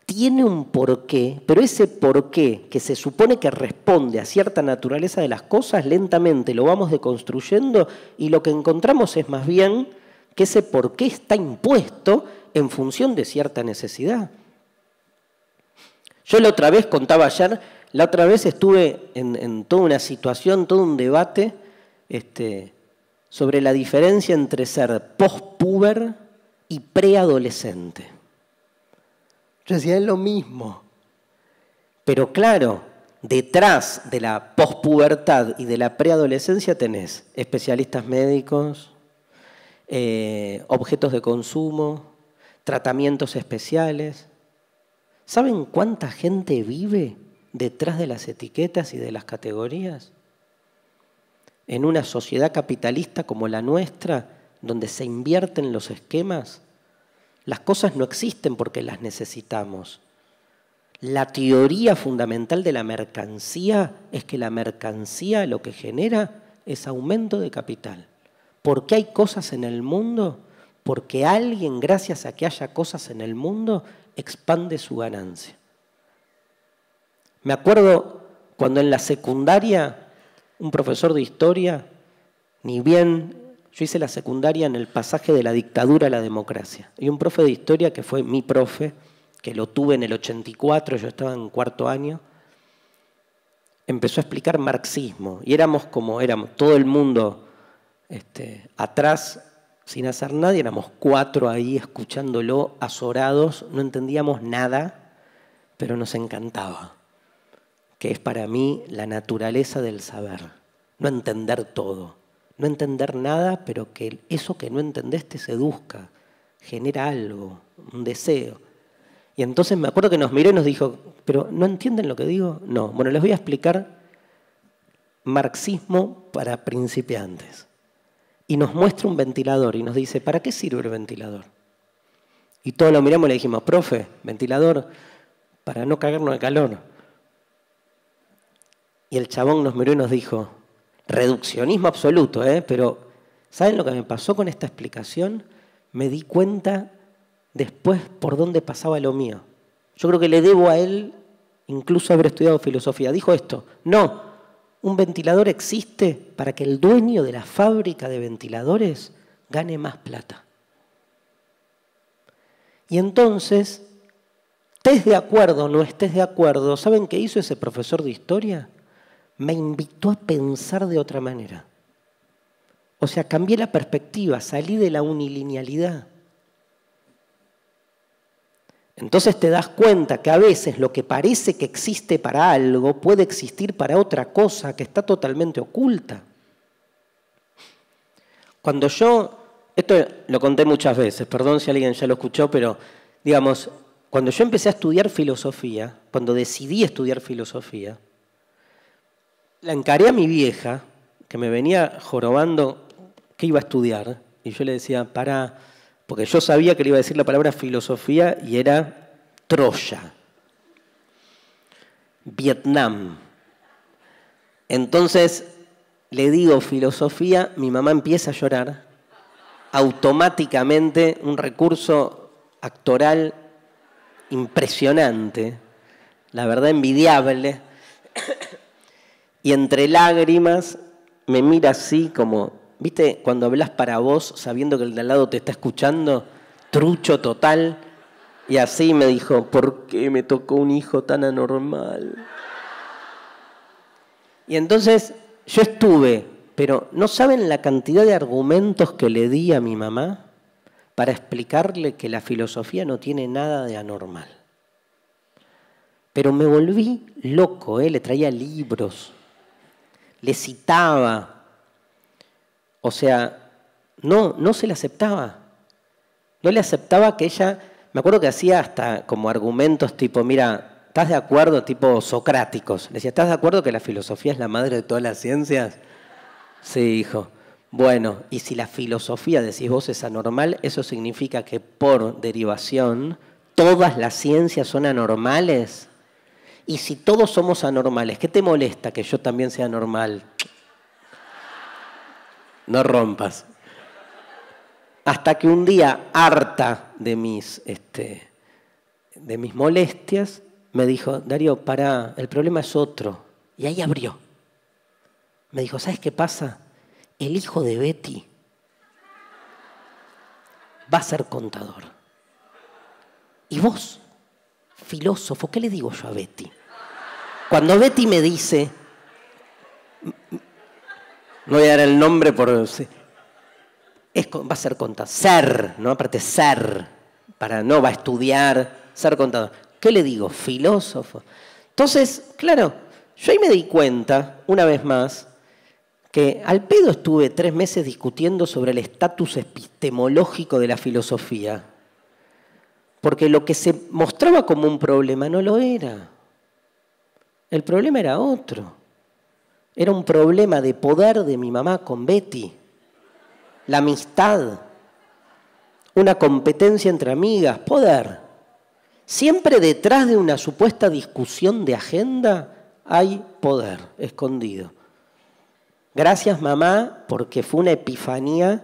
Speaker 1: tiene un porqué, pero ese porqué que se supone que responde a cierta naturaleza de las cosas, lentamente lo vamos deconstruyendo y lo que encontramos es más bien que ese porqué está impuesto en función de cierta necesidad. Yo la otra vez, contaba ayer, la otra vez estuve en toda una situación, todo un debate sobre la diferencia entre ser post-puber y preadolescente. Yo decía, es lo mismo. Pero claro, detrás de la pospubertad y de la preadolescencia tenés especialistas médicos, objetos de consumo, tratamientos especiales. ¿Saben cuánta gente vive detrás de las etiquetas y de las categorías? En una sociedad capitalista como la nuestra, donde se invierten los esquemas, las cosas no existen porque las necesitamos. La teoría fundamental de la mercancía es que la mercancía lo que genera es aumento de capital. ¿Por qué hay cosas en el mundo? Porque alguien, gracias a que haya cosas en el mundo, expande su ganancia. Me acuerdo cuando en la secundaria, un profesor de historia, ni bien, yo hice la secundaria en el pasaje de la dictadura a la democracia, y un profe de historia que fue mi profe, que lo tuve en el 84, yo estaba en cuarto año, empezó a explicar marxismo, y éramos todo el mundo atrás, sin hacer nada, y éramos 4 ahí escuchándolo, azorados, no entendíamos nada, pero nos encantaba, que es para mí la naturaleza del saber, no entender todo, no entender nada, pero que eso que no entendés te seduzca, genera algo, un deseo. Y entonces me acuerdo que nos miró y nos dijo, ¿pero no entienden lo que digo? No. Bueno, les voy a explicar marxismo para principiantes. Y nos muestra un ventilador y nos dice, ¿para qué sirve el ventilador? Y todos lo miramos y le dijimos, profe, ventilador para no cagarnos de calor. Y el chabón nos miró y nos dijo, reduccionismo absoluto, pero ¿saben lo que me pasó con esta explicación? Me di cuenta después por dónde pasaba lo mío. Yo creo que le debo a él incluso haber estudiado filosofía. Dijo esto, no, un ventilador existe para que el dueño de la fábrica de ventiladores gane más plata. Y entonces, estés de acuerdo o no estés de acuerdo, ¿saben qué hizo ese profesor de historia? Me invitó a pensar de otra manera. O sea, cambié la perspectiva, salí de la unilinealidad. Entonces te das cuenta que a veces lo que parece que existe para algo puede existir para otra cosa que está totalmente oculta. Cuando esto lo conté muchas veces, perdón si alguien ya lo escuchó, pero digamos, cuando yo empecé a estudiar filosofía, cuando decidí estudiar filosofía, la encaré a mi vieja, que me venía jorobando que iba a estudiar, y yo le decía, porque yo sabía que le iba a decir la palabra filosofía y era Troya, Vietnam. Entonces le digo filosofía, mi mamá empieza a llorar, automáticamente un recurso actoral impresionante, la verdad envidiable, y entre lágrimas me mira así como, ¿viste? Cuando hablas para vos sabiendo que el de al lado te está escuchando, trucho total, y así me dijo, ¿por qué me tocó un hijo tan anormal? Y entonces yo estuve, pero ¿no saben la cantidad de argumentos que le di a mi mamá para explicarle que la filosofía no tiene nada de anormal? Pero me volví loco, le traía libros, le citaba, o sea, no se le aceptaba. No le aceptaba que ella, me acuerdo que hacía hasta como argumentos tipo, mira, ¿estás de acuerdo? Tipo socráticos. Le decía, ¿estás de acuerdo que la filosofía es la madre de todas las ciencias? Sí, hijo. Bueno, y si la filosofía, decís vos, es anormal, eso significa que por derivación todas las ciencias son anormales. Y si todos somos anormales, ¿qué te molesta que yo también sea normal? No rompas. Hasta que un día, harta de mis molestias, me dijo, Darío, pará, el problema es otro. Y ahí abrió. Me dijo, ¿sabes qué pasa? El hijo de Betty va a ser contador. Y vos, filósofo, ¿qué le digo yo a Betty? Cuando Betty me dice, no voy a dar el nombre por... va a ser contador. Ser, ¿no? Aparte ser, no va a estudiar, ser contador. ¿Qué le digo? Filósofo. Entonces, claro, yo ahí me di cuenta, una vez más, que al pedo estuve 3 meses discutiendo sobre el estatus epistemológico de la filosofía, porque lo que se mostraba como un problema no lo era. El problema era otro. Era un problema de poder de mi mamá con Betty. La amistad, una competencia entre amigas, poder. Siempre detrás de una supuesta discusión de agenda hay poder escondido. Gracias, mamá, porque fue una epifanía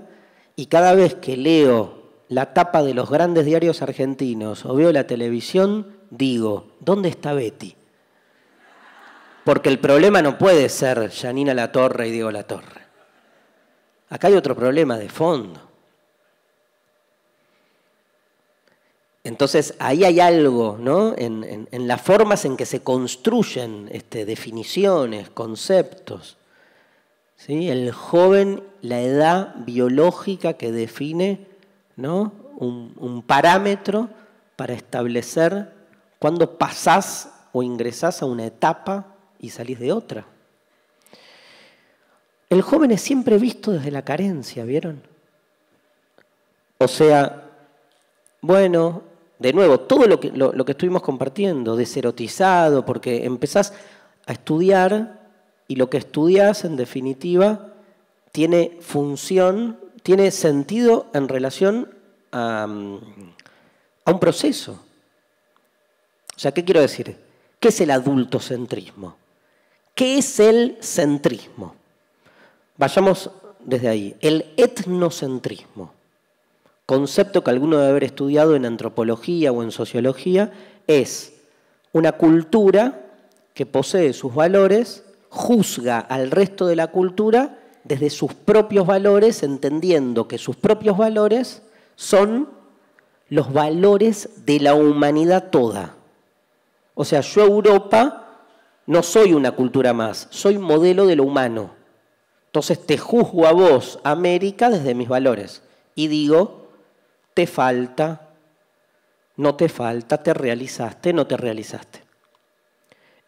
Speaker 1: y cada vez que leo la tapa de los grandes diarios argentinos o veo la televisión, digo, ¿dónde está Betty? Porque el problema no puede ser Janina Latorre y Diego Latorre. Acá hay otro problema de fondo. Entonces, ahí hay algo, ¿no? En las formas en que se construyen definiciones, conceptos. ¿Sí? El joven, la edad biológica que define, ¿no? un parámetro para establecer cuándo pasás o ingresás a una etapa y salís de otra. El joven es siempre visto desde la carencia, ¿vieron? O sea, bueno, de nuevo, todo lo que estuvimos compartiendo, deserotizado, porque empezás a estudiar y lo que estudias, en definitiva, tiene función, tiene sentido en relación a un proceso. O sea, ¿qué quiero decir? ¿Qué es el adultocentrismo? ¿Qué es el centrismo? Vayamos desde ahí. El etnocentrismo, concepto que alguno debe haber estudiado en antropología o en sociología, es una cultura que posee sus valores, juzga al resto de la cultura desde sus propios valores, entendiendo que sus propios valores son los valores de la humanidad toda. O sea, yo Europa no soy una cultura más, soy modelo de lo humano. Entonces te juzgo a vos, América, desde mis valores. Y digo, te falta, no te falta, te realizaste, no te realizaste.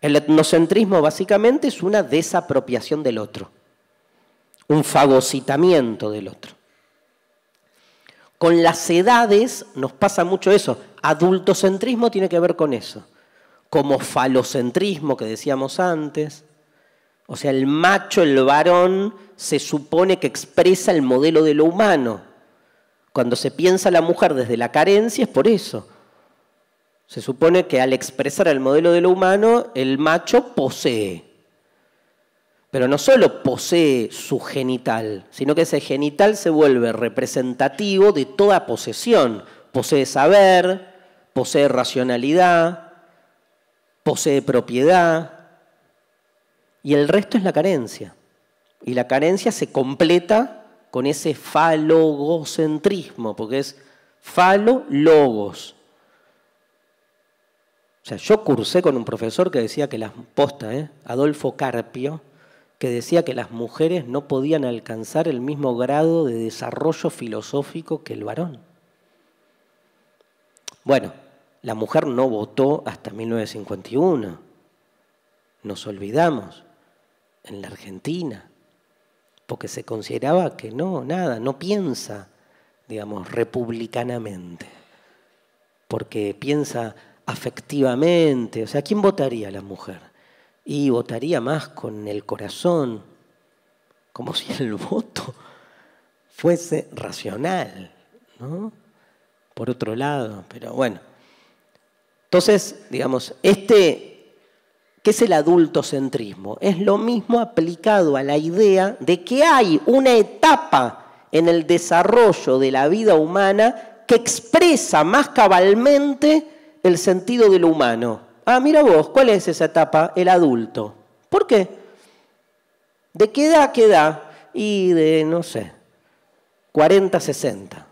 Speaker 1: El etnocentrismo básicamente es una desapropiación del otro, un fagocitamiento del otro. Con las edades nos pasa mucho eso. Adultocentrismo tiene que ver con eso. Como falocentrismo que decíamos antes. O sea, el macho, el varón, se supone que expresa el modelo de lo humano. Cuando se piensa la mujer desde la carencia es por eso. Se supone que al expresar el modelo de lo humano, el macho posee. Pero no solo posee su genital, sino que ese genital se vuelve representativo de toda posesión. Posee saber, posee racionalidad, posee propiedad. Y el resto es la carencia. Y la carencia se completa con ese falogocentrismo, porque es falo-logos. O sea, yo cursé con un profesor que decía que Adolfo Carpio, que decía que las mujeres no podían alcanzar el mismo grado de desarrollo filosófico que el varón. Bueno, la mujer no votó hasta 1951. Nos olvidamos. En la Argentina, porque se consideraba que no piensa, digamos, republicanamente, porque piensa afectivamente. O sea, ¿quién votaría a la mujer? Y votaría más con el corazón, como si el voto fuese racional, ¿no? Por otro lado, pero bueno. Entonces, digamos, ¿qué es el adultocentrismo? Es lo mismo aplicado a la idea de que hay una etapa en el desarrollo de la vida humana que expresa más cabalmente el sentido de lo humano. Ah, mira vos, ¿cuál es esa etapa? El adulto. ¿Por qué? ¿De qué edad a qué edad? Y de, no sé, 40, 60.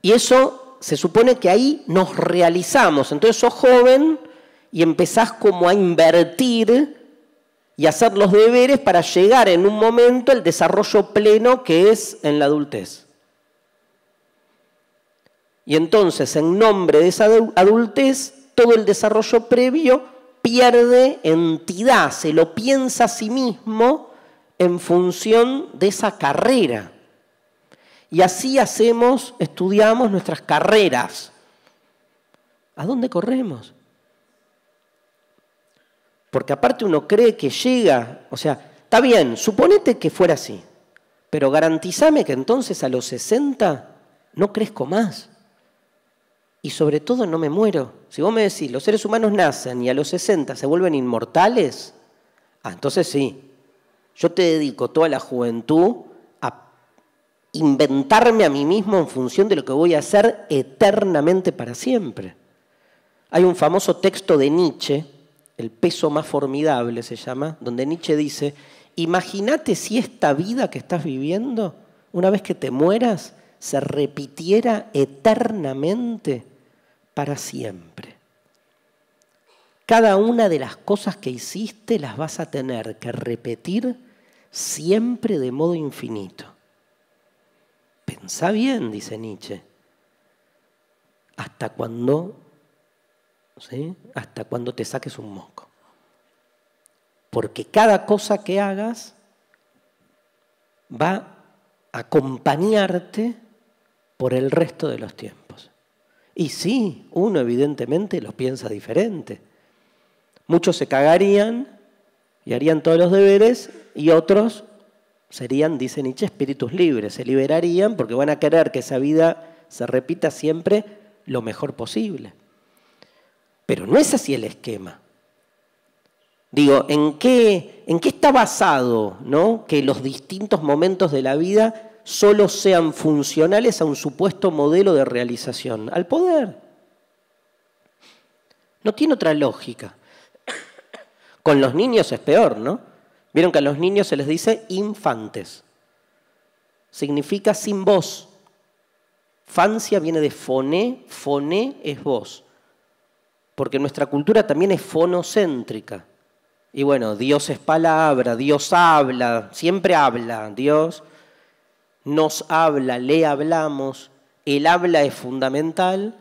Speaker 1: Y eso se supone que ahí nos realizamos. Entonces sos joven y empezás como a invertir y a hacer los deberes para llegar en un momento al desarrollo pleno que es en la adultez. Y entonces, en nombre de esa adultez, todo el desarrollo previo pierde entidad, se lo piensa a sí mismo en función de esa carrera. Y así estudiamos nuestras carreras. ¿A dónde corremos? Porque aparte uno cree que llega, o sea, está bien, suponete que fuera así, pero garantizame que entonces a los 60 no crezco más. Y sobre todo no me muero. Si vos me decís, los seres humanos nacen y a los 60 se vuelven inmortales, entonces sí, yo te dedico toda la juventud a inventarme a mí mismo en función de lo que voy a hacer eternamente para siempre. Hay un famoso texto de Nietzsche, El peso más formidable se llama, donde Nietzsche dice, imagínate si esta vida que estás viviendo, una vez que te mueras, se repitiera eternamente para siempre. Cada una de las cosas que hiciste las vas a tener que repetir siempre de modo infinito. Pensá bien, dice Nietzsche, ¿hasta cuándo? ¿Sí? Hasta cuando te saques un moco. Porque cada cosa que hagas va a acompañarte por el resto de los tiempos. Y sí, uno evidentemente los piensa diferente. Muchos se cagarían y harían todos los deberes y otros serían, dice Nietzsche, espíritus libres. Se liberarían porque van a querer que esa vida se repita siempre lo mejor posible. Pero no es así el esquema. Digo, ¿en qué está basado, ¿no? Que los distintos momentos de la vida solo sean funcionales a un supuesto modelo de realización? Al poder. No tiene otra lógica. Con los niños es peor, ¿no? Vieron que a los niños se les dice infantes. Significa sin voz. Fancia viene de foné, foné es voz. Porque nuestra cultura también es fonocéntrica. Y bueno, Dios es palabra, Dios habla, siempre habla, Dios nos habla, le hablamos, el habla es fundamental.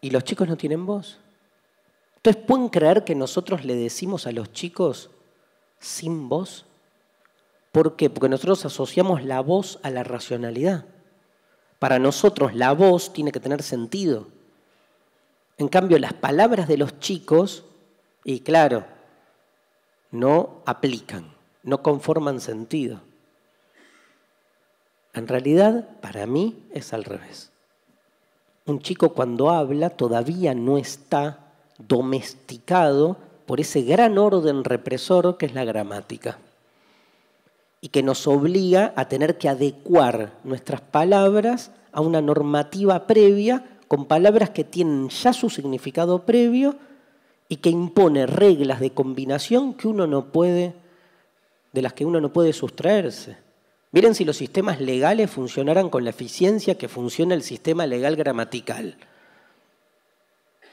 Speaker 1: Y los chicos no tienen voz. Entonces, ¿pueden creer que nosotros le decimos a los chicos sin voz? ¿Por qué? Porque nosotros asociamos la voz a la racionalidad. Para nosotros la voz tiene que tener sentido. En cambio, las palabras de los chicos, y claro, no aplican, no conforman sentido. En realidad, para mí, es al revés. Un chico cuando habla todavía no está domesticado por ese gran orden represor que es la gramática y que nos obliga a tener que adecuar nuestras palabras a una normativa previa con palabras que tienen ya su significado previo y que impone reglas de combinación que de las que uno no puede sustraerse. Miren si los sistemas legales funcionaran con la eficiencia que funciona el sistema legal gramatical.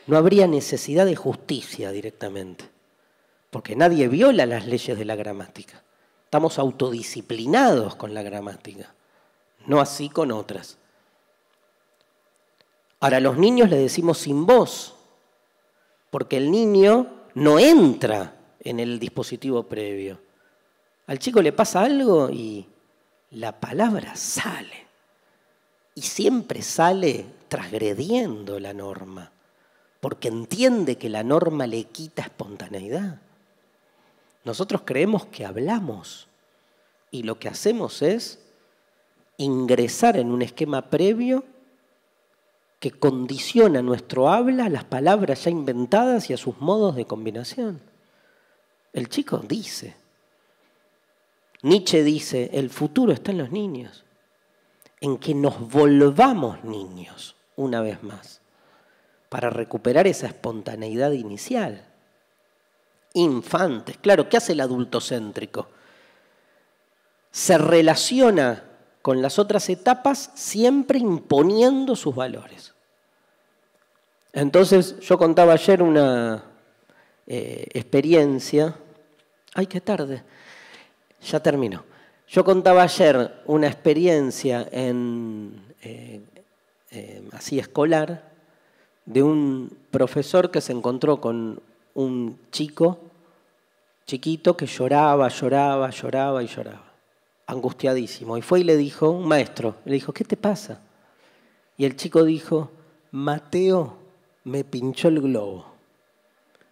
Speaker 1: No habría necesidad de justicia directamente, porque nadie viola las leyes de la gramática. Estamos autodisciplinados con la gramática, no así con otras. Ahora, a los niños les decimos sin voz, porque el niño no entra en el dispositivo previo. Al chico le pasa algo y la palabra sale. Y siempre sale transgrediendo la norma, porque entiende que la norma le quita espontaneidad. Nosotros creemos que hablamos y lo que hacemos es ingresar en un esquema previo que condiciona nuestro habla a las palabras ya inventadas y a sus modos de combinación. El chico dice. Nietzsche dice, el futuro está en los niños, en que nos volvamos niños una vez más, para recuperar esa espontaneidad inicial. Infantes, claro, ¿qué hace el adultocéntrico? Se relaciona con las otras etapas siempre imponiendo sus valores. Entonces, yo contaba ayer una experiencia. ¡Ay, qué tarde! Ya terminó. Yo contaba ayer una experiencia así escolar de un profesor que se encontró con un chico chiquito que lloraba y lloraba, angustiadísimo. Y fue y le dijo, un maestro, le dijo, ¿qué te pasa? Y el chico dijo, Mateo me pinchó el globo.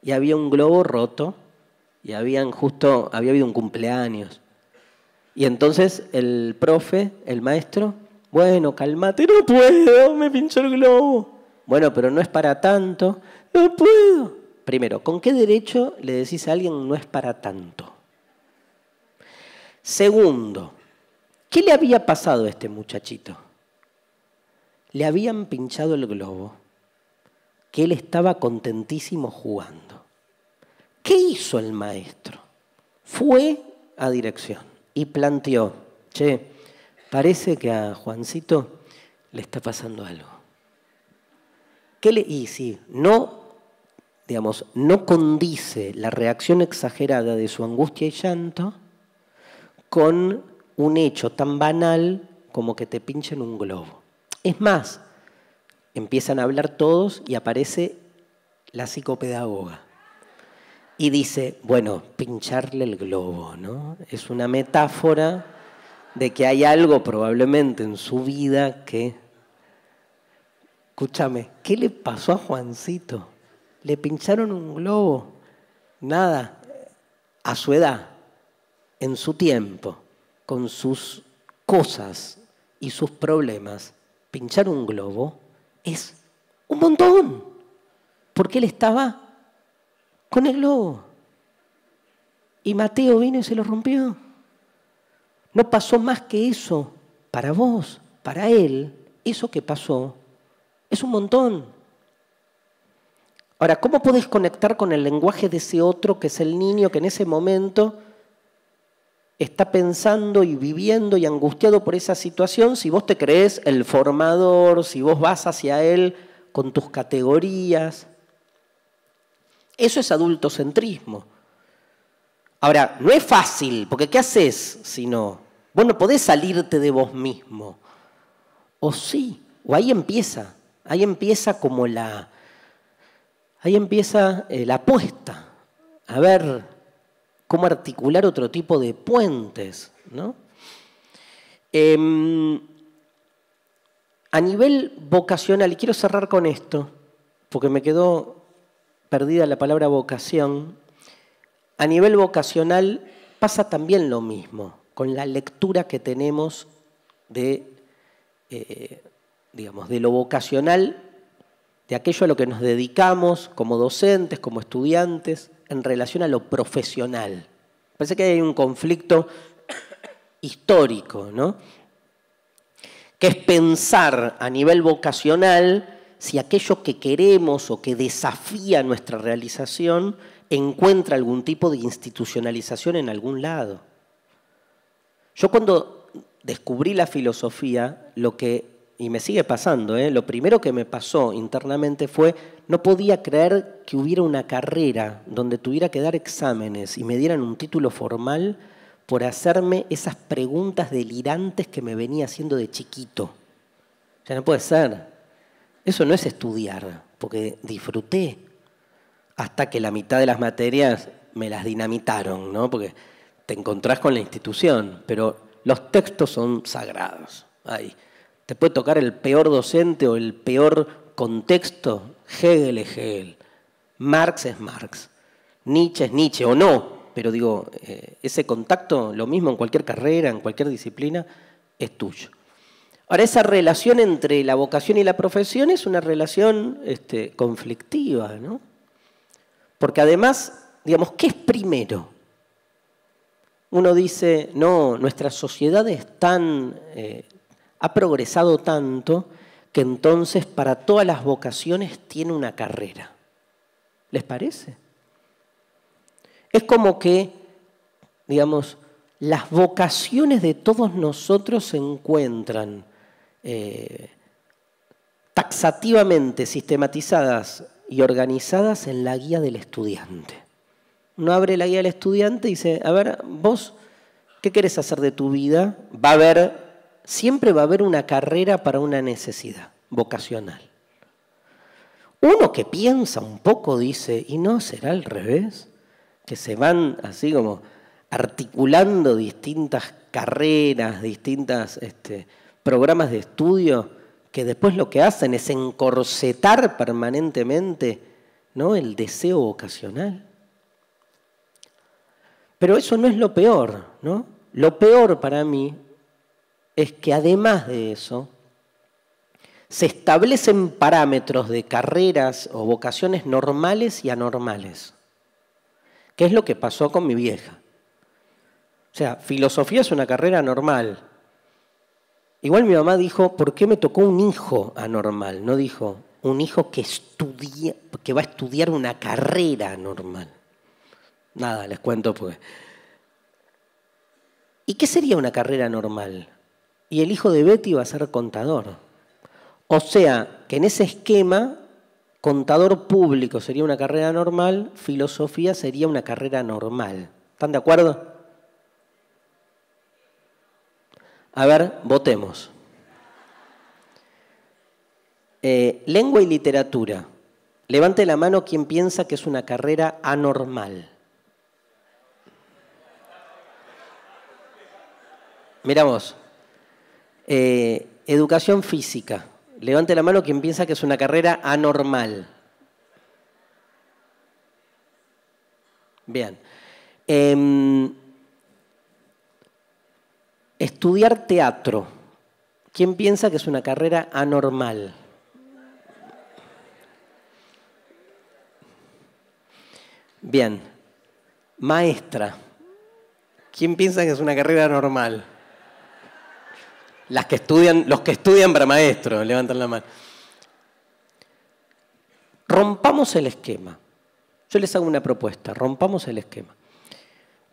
Speaker 1: Y había un globo roto y había habido un cumpleaños. Y entonces el profe, el maestro, bueno, calmate, no puedo, me pinchó el globo. Bueno, pero no es para tanto, no puedo. Primero, ¿con qué derecho le decís a alguien no es para tanto? Segundo, ¿qué le había pasado a este muchachito? Le habían pinchado el globo, que él estaba contentísimo jugando. ¿Qué hizo el maestro? Fue a dirección y planteó, che, parece que a Juancito le está pasando algo. Y sí, no condice la reacción exagerada de su angustia y llanto con un hecho tan banal como que te pinchen un globo. Es más, empiezan a hablar todos y aparece la psicopedagoga. Y dice, bueno, pincharle el globo, ¿no? Es una metáfora de que hay algo probablemente en su vida que... Escúchame, ¿qué le pasó a Juancito? Le pincharon un globo. Nada, a su edad, en su tiempo, con sus cosas y sus problemas, pinchar un globo es un montón. Porque él estaba con el globo. Y Mateo vino y se lo rompió. No pasó más que eso para vos, para él. Eso que pasó es un montón. Ahora, ¿cómo podés conectar con el lenguaje de ese otro que es el niño que en ese momento está pensando y viviendo y angustiado por esa situación si vos te creés el formador, si vos vas hacia él con tus categorías? Eso es adultocentrismo. Ahora, no es fácil, porque ¿qué haces si no? Vos no podés salirte de vos mismo. O sí, o ahí empieza como ahí empieza la apuesta, a ver cómo articular otro tipo de puentes, ¿no? A nivel vocacional, y quiero cerrar con esto, porque me quedó perdida la palabra vocación. A nivel vocacional pasa también lo mismo, con la lectura que tenemos de lo vocacional, de aquello a lo que nos dedicamos como docentes, como estudiantes, en relación a lo profesional. Parece que hay un conflicto histórico, ¿no? Que es pensar a nivel vocacional si aquello que queremos o que desafía nuestra realización encuentra algún tipo de institucionalización en algún lado. Yo cuando descubrí la filosofía, y me sigue pasando, lo primero que me pasó internamente fue, no podía creer que hubiera una carrera donde tuviera que dar exámenes y me dieran un título formal por hacerme esas preguntas delirantes que me venía haciendo de chiquito. O sea, no puede ser. Eso no es estudiar, porque disfruté hasta que la mitad de las materias me las dinamitaron, ¿no? Porque te encontrás con la institución, pero los textos son sagrados. Ahí. Te puede tocar el peor docente o el peor contexto. Hegel es Hegel, Marx es Marx, Nietzsche es Nietzsche, o no, pero digo, ese contacto, lo mismo en cualquier carrera, en cualquier disciplina, es tuyo. Ahora, esa relación entre la vocación y la profesión es una relación conflictiva, ¿no? Porque además, digamos, ¿qué es primero? Uno dice, no, nuestra sociedad es ha progresado tanto que entonces para todas las vocaciones tiene una carrera. ¿Les parece? Es como que, digamos, las vocaciones de todos nosotros se encuentran taxativamente sistematizadas y organizadas en la guía del estudiante. Uno abre la guía del estudiante y dice, a ver, vos, ¿qué querés hacer de tu vida? Siempre va a haber una carrera para una necesidad vocacional. Uno que piensa un poco dice, ¿y no será al revés? Que se van así como articulando distintas carreras, distintos programas de estudio, que después lo que hacen es encorsetar permanentemente, ¿no?, el deseo vocacional. Pero eso no es lo peor, ¿no? Lo peor para mí es que además de eso, se establecen parámetros de carreras o vocaciones normales y anormales. ¿Qué es lo que pasó con mi vieja? O sea, filosofía es una carrera normal. Igual mi mamá dijo, ¿por qué me tocó un hijo anormal? No dijo, un hijo que va a estudiar una carrera normal. Nada, les cuento pues. ¿Y qué sería una carrera normal? Y el hijo de Betty va a ser contador. O sea, que en ese esquema, contador público sería una carrera normal, filosofía sería una carrera normal. ¿Están de acuerdo? A ver, votemos. Lengua y literatura. Levante la mano quien piensa que es una carrera anormal. Miramos. Educación física. Levante la mano quien piensa que es una carrera anormal. Bien. Estudiar teatro. ¿Quién piensa que es una carrera anormal? Bien. Maestra. ¿Quién piensa que es una carrera normal? Los que estudian para maestro, levantan la mano. Rompamos el esquema. Yo les hago una propuesta, rompamos el esquema.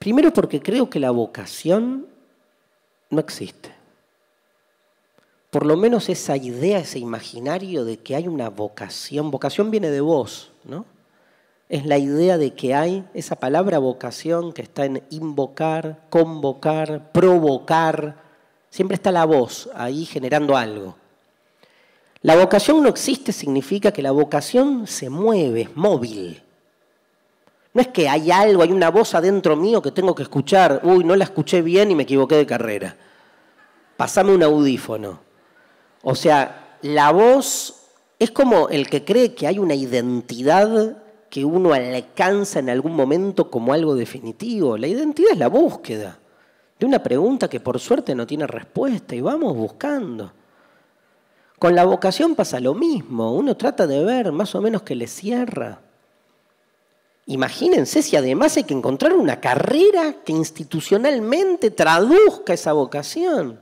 Speaker 1: Primero porque creo que la vocación no existe. Por lo menos esa idea, ese imaginario de que hay una vocación. Vocación viene de voz, ¿no? Es la idea de que hay esa palabra vocación que está en invocar, convocar, provocar. Siempre está la voz ahí generando algo. La vocación no existe significa que la vocación se mueve, es móvil. No es que hay algo, hay una voz adentro mío que tengo que escuchar. Uy, no la escuché bien y me equivoqué de carrera. Pasame un audífono. O sea, la voz es como el que cree que hay una identidad que uno alcanza en algún momento como algo definitivo. La identidad es la búsqueda de una pregunta que por suerte no tiene respuesta y vamos buscando. Con la vocación pasa lo mismo. Uno trata de ver más o menos que le cierra. Imagínense si además hay que encontrar una carrera que institucionalmente traduzca esa vocación.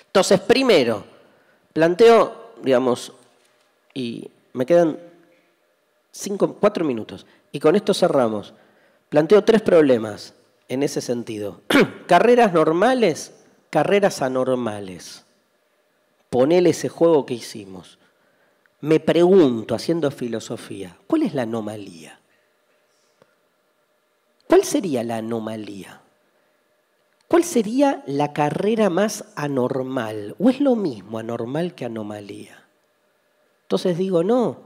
Speaker 1: Entonces, primero, planteo, digamos, y me quedan 4 minutos, y con esto cerramos. Planteo 3 problemas en ese sentido. Carreras normales, carreras anormales. Ponele ese juego que hicimos. Me pregunto, haciendo filosofía, ¿cuál es la anomalía? ¿Cuál sería la anomalía? ¿Cuál sería la carrera más anormal? ¿O es lo mismo anormal que anomalía? Entonces digo, no,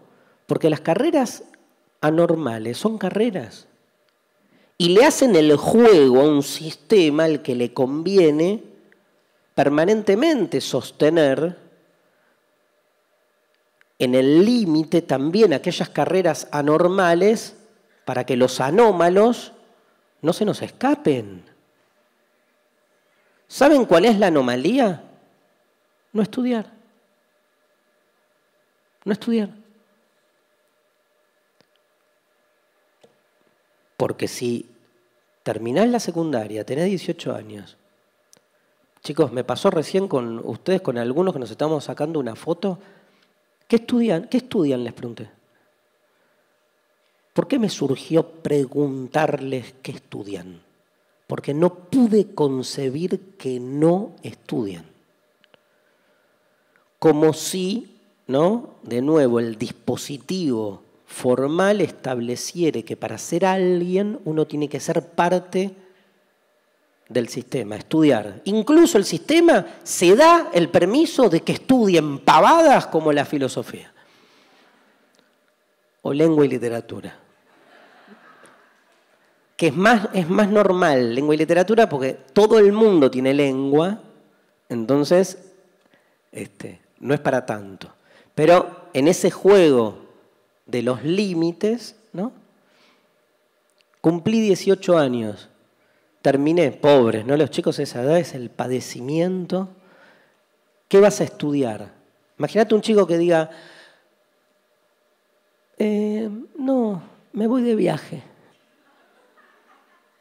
Speaker 1: porque las carreras anormales son carreras. y le hacen el juego a un sistema al que le conviene permanentemente sostener en el límite también aquellas carreras anormales para que los anómalos no se nos escapen. ¿Saben cuál es la anomalía? No estudiar. No estudiar. Porque si terminás la secundaria, tenés 18 años. Chicos, me pasó recién con ustedes, con algunos que nos estamos sacando una foto. ¿Qué estudian? ¿Qué estudian? Les pregunté. ¿Por qué me surgió preguntarles qué estudian? Porque no pude concebir que no estudian. Como si, ¿no? De nuevo, el dispositivo formal estableciere que para ser alguien uno tiene que ser parte del sistema, estudiar. Incluso el sistema se da el permiso de que estudien pavadas como la filosofía o lengua y literatura. Que es más normal lengua y literatura porque todo el mundo tiene lengua, entonces no es para tanto. Pero en ese juego de los límites, ¿no? Cumplí 18 años. Terminé, pobres, ¿no? Los chicos de esa edad es el padecimiento. ¿Qué vas a estudiar? Imagínate un chico que diga, no, me voy de viaje.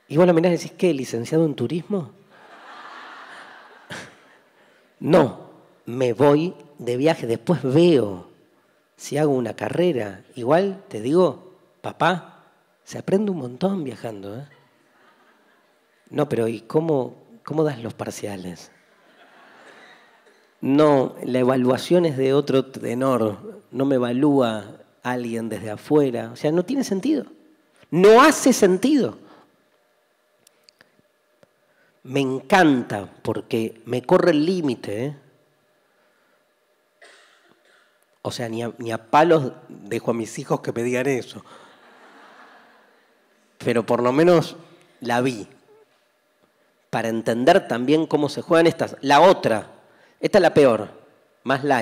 Speaker 1: Y vos lo mirás y decís, ¿qué? ¿Licenciado en turismo? No, me voy de viaje, después veo si hago una carrera. Igual te digo, papá, se aprende un montón viajando, ¿eh? No, pero ¿y cómo das los parciales? No, la evaluación es de otro tenor. No me evalúa alguien desde afuera. O sea, no tiene sentido. No hace sentido. Me encanta porque me corre el límite, ¿eh? O sea, ni a palos dejo a mis hijos que me digan eso. Pero por lo menos la vi. Para entender también cómo se juegan estas. La otra, esta es la peor, más light.